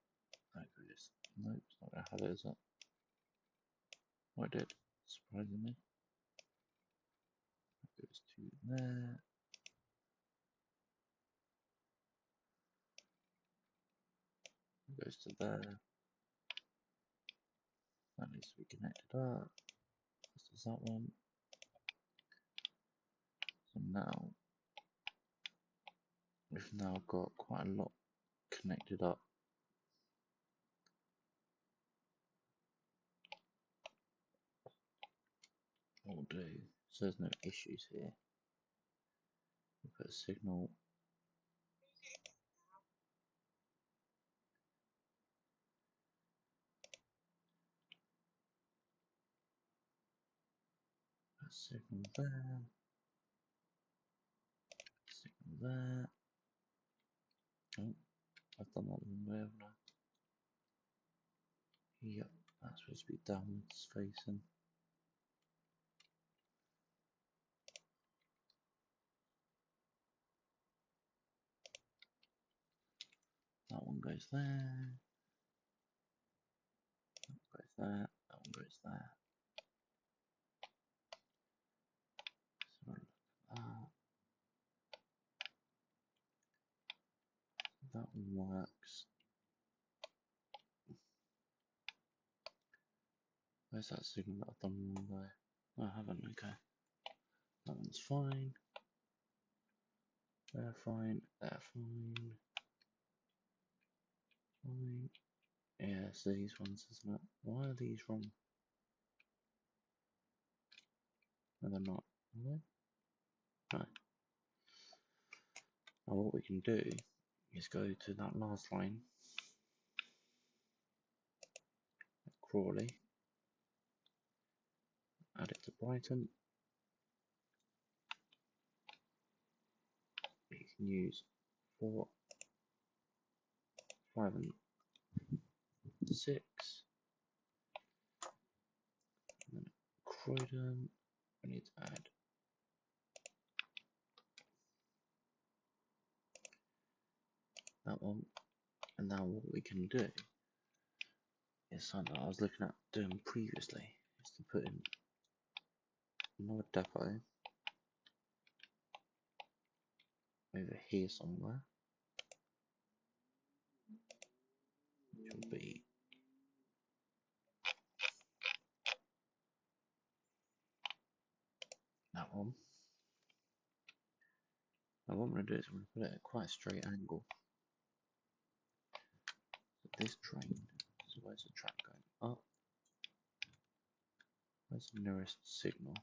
S1: That goes. Nope, it's not going to have it, is it? Oh, it did, surprisingly. That goes to there. It goes to there. That needs to be connected up. This is that one. So now we've now got quite a lot connected up. What we'll do, so there's no issues here. We'll put a signal. Put a signal there. Signal there. Oh, I've done that the wrong way, haven't I? Yep, that's supposed to be downwards facing. That one goes there. That one goes there. That one goes there. So look at that. That one works. Where's that signal that I've done wrong there? Oh, I haven't, okay. That one's fine. They're fine. They're fine. Fine. Yeah, it's these ones, isn't it? Why are these wrong? No, they're not. Are they? No. Now what we can do is go to that last line. Crawley. Add it to Brighton. You can use 4, 5 and 6. And then Croydon. We need to add that one. And now what we can do is something I was looking at doing previously, is to put in another depot over here somewhere, which will be that one. Now what I'm going to do is I'm going to put it at quite a straight angle. So this train, so where's the track going? Up. Where's the nearest signal?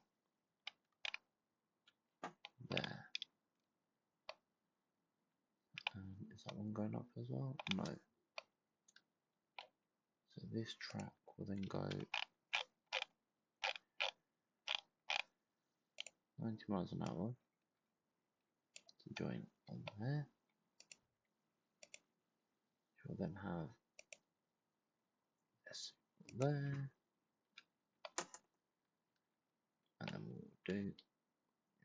S1: There. And is that one going up as well? No. So this track will then go 90 miles an hour to join on there. You'll then have this there. And then what we'll do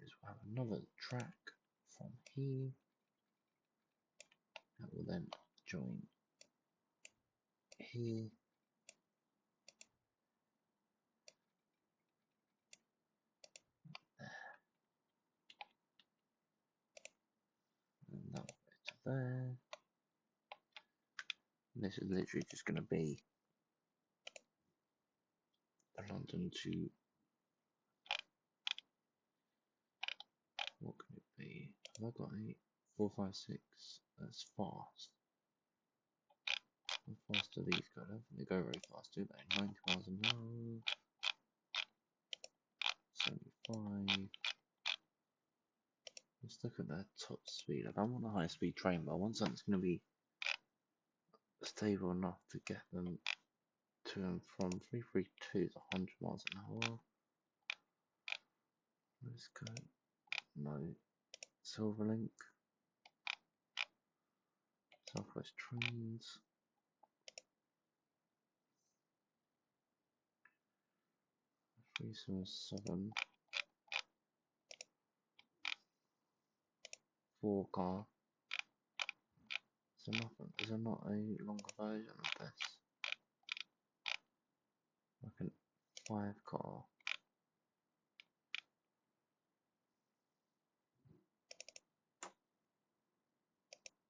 S1: is we'll have another track from here that will then join here. And that will go to there. And this is literally just going to be a London to What can it be? Have I got 8, 4, 5, 6? That's fast. How fast do these go? I don't think they go very fast, do they? 90 miles an hour. 75. Let's look at their top speed. I don't want a high speed train, but I want something that's going to be stable enough to get them to and from 332 to 100 miles an hour. Let's go. No. Silverlink. Southwest Trains. 377. 4 car. Is there not a longer version of this? Like a 5 car.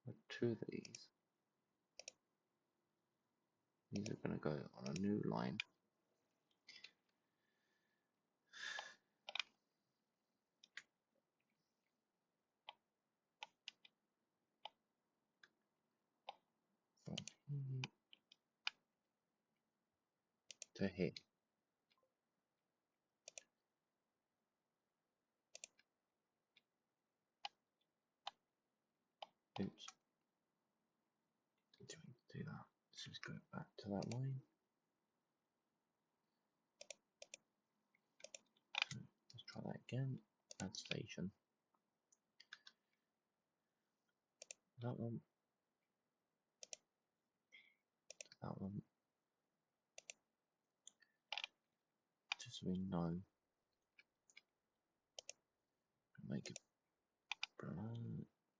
S1: With 2 of these. These are going to go on a new line. From here to here. Oops. Didn't mean to do that. Let's just go back to that line. So let's try that again. Add station. That one. That one. Just so we know. Make it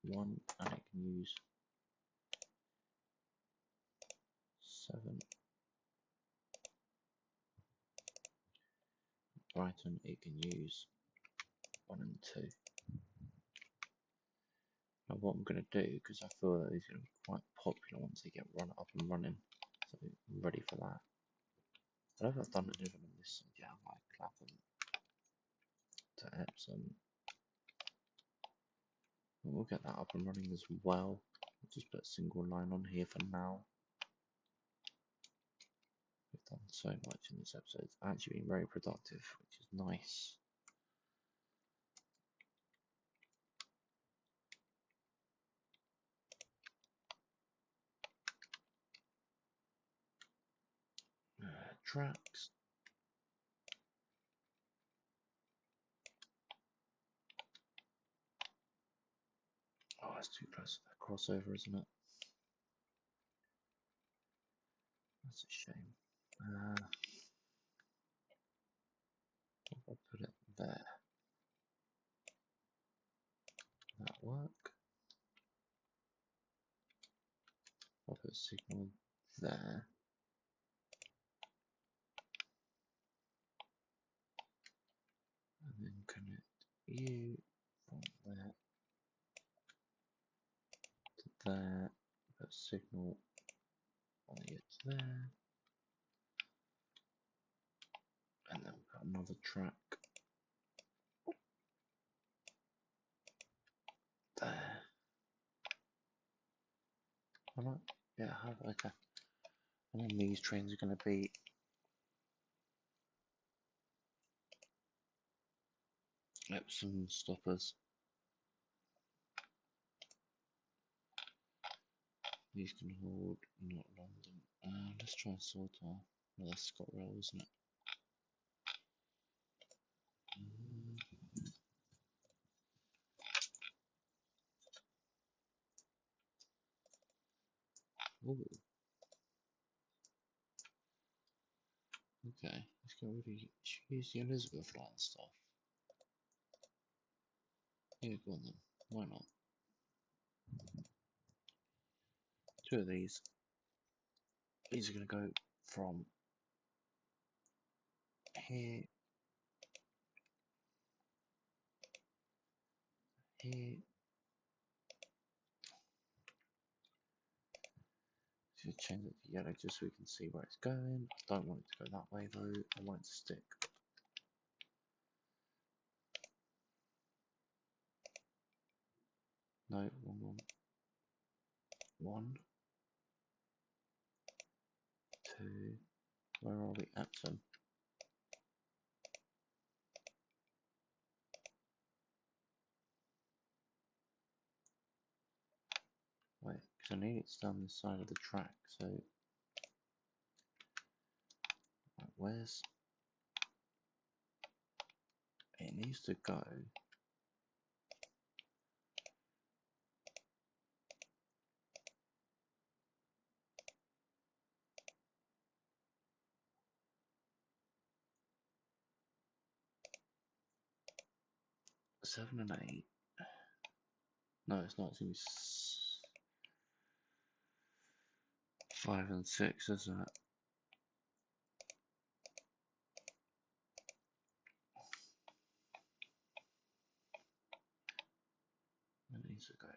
S1: one, and it can use 7. Brighton, it can use 1 and 2. Now what I'm going to do, because I feel that these are going to be quite popular once they get up and running, so I'm ready for that. I don't know if I've done anything on this side yet. I might clap them to Epsom. We'll get that up and running as well. I'll just put a single line on here for now. We've done so much in this episode. It's actually been very productive, which is nice. Tracks. Oh, it's too close to that crossover, isn't it? That's a shame. If I put it there, will that work? I'll put a signal there. And then connect you from there to there. Put a signal on it there. And then we've got another track there. Alright, yeah, okay. And then these trains are going to be Epsom stoppers. These can hold, not London. Let's try Saltaire. Well, that's ScotRail, isn't it? Ooh. Okay, let's get rid of use the Elizabeth line stuff. Yeah, go on then. Why not? 2 of these. These are going to go from here, here. Just change it to yellow just so we can see where it's going. I don't want it to go that way though. I want it to stick. No, wrong one. 1, 2. Where are we? Epsom. Wait, because I need it's down this side of the track, so right, where's it needs to go? Seven and 8. No, it's not. It's gonna be 5 and 6, isn't it? It needs to go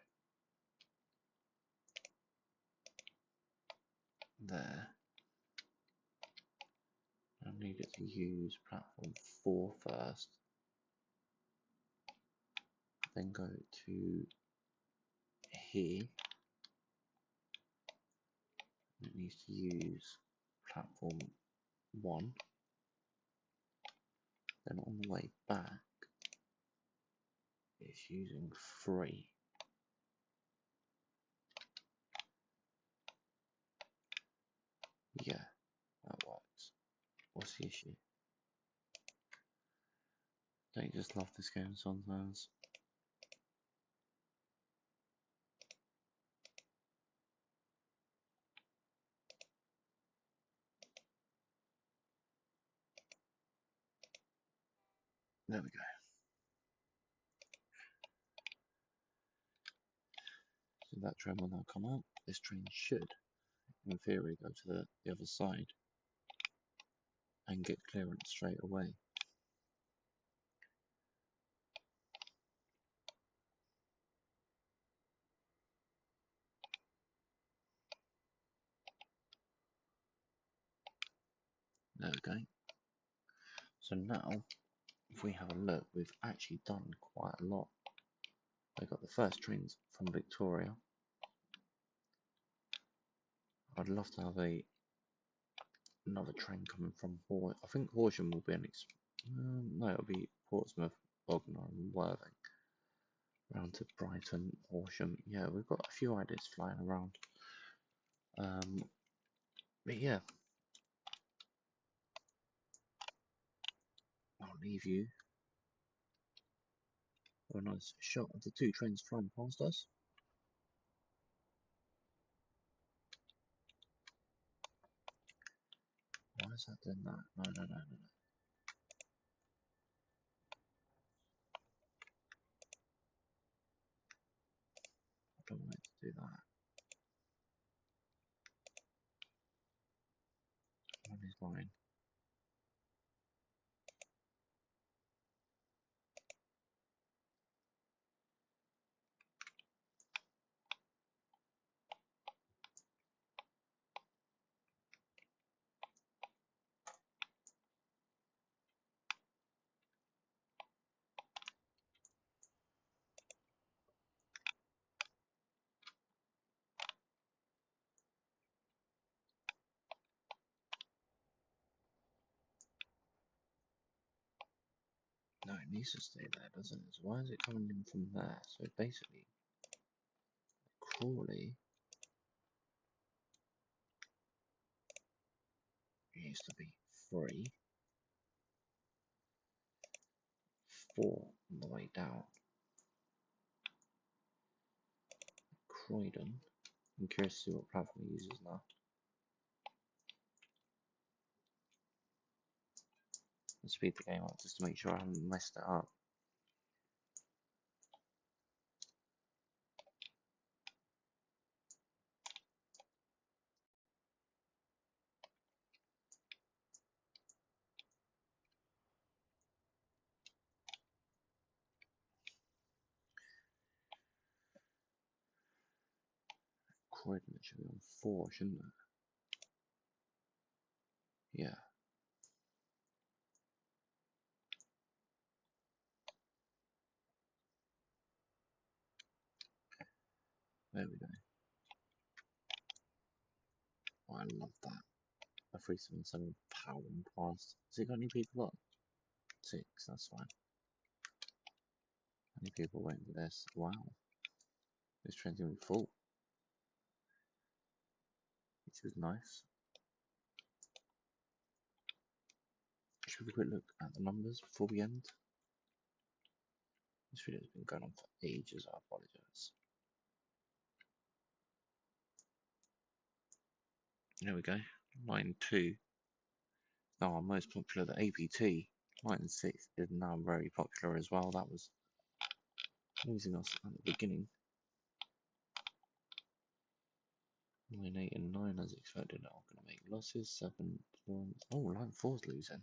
S1: there. I need it to use platform 4 first, then go to here. It needs to use platform 1. Then on the way back, it's using 3. Yeah, that works. What's the issue? Don't you just love this game sometimes? There we go. So that train will now come out. This train should, in theory, go to the other side and get clearance straight away. There we go. So now, if we have a look, we've actually done quite a lot. I got the first trains from Victoria. I'd love to have another train coming from Horsham. I think Horsham will be no, it'll be Portsmouth, Bognor and Worthing. Round to Brighton, Horsham. Yeah, we've got a few ideas flying around. But yeah, I'll leave you with a nice shot of the 2 trains flying past us. Why is that doing that? No, no, no, no, no. I don't want it to do that. One is mine. No, it needs to stay there, doesn't it? So why is it coming in from there? So basically, Crawley used to be 3, 4 on the way down. Croydon. I'm curious to see what platform he uses now. Let's speed the game up just to make sure I haven't messed it up. Croydon, it should be on 4, shouldn't it? Yeah. There we go. Oh, I love that. A 377 power and price. Has it got any people on? 6, that's fine. How many people went for this? Wow. This train's gonna be full. Which is nice. Should we have a quick look at the numbers before we end? This video's been going on for ages, I apologise. There we go. Line 2. Now our most popular, the APT. Line 6 is now very popular as well. That was losing us at the beginning. Line 8 and 9 as expected are going to make losses. 7 points. Oh, line 4's losing.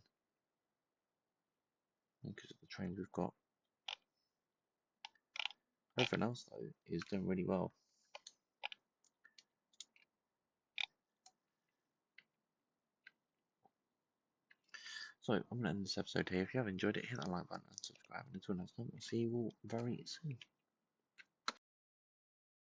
S1: Because of the trains we've got. Everything else though is doing really well. So I'm going to end this episode here. If you have enjoyed it, hit that like button and subscribe. And until next time, I'll see you all very soon.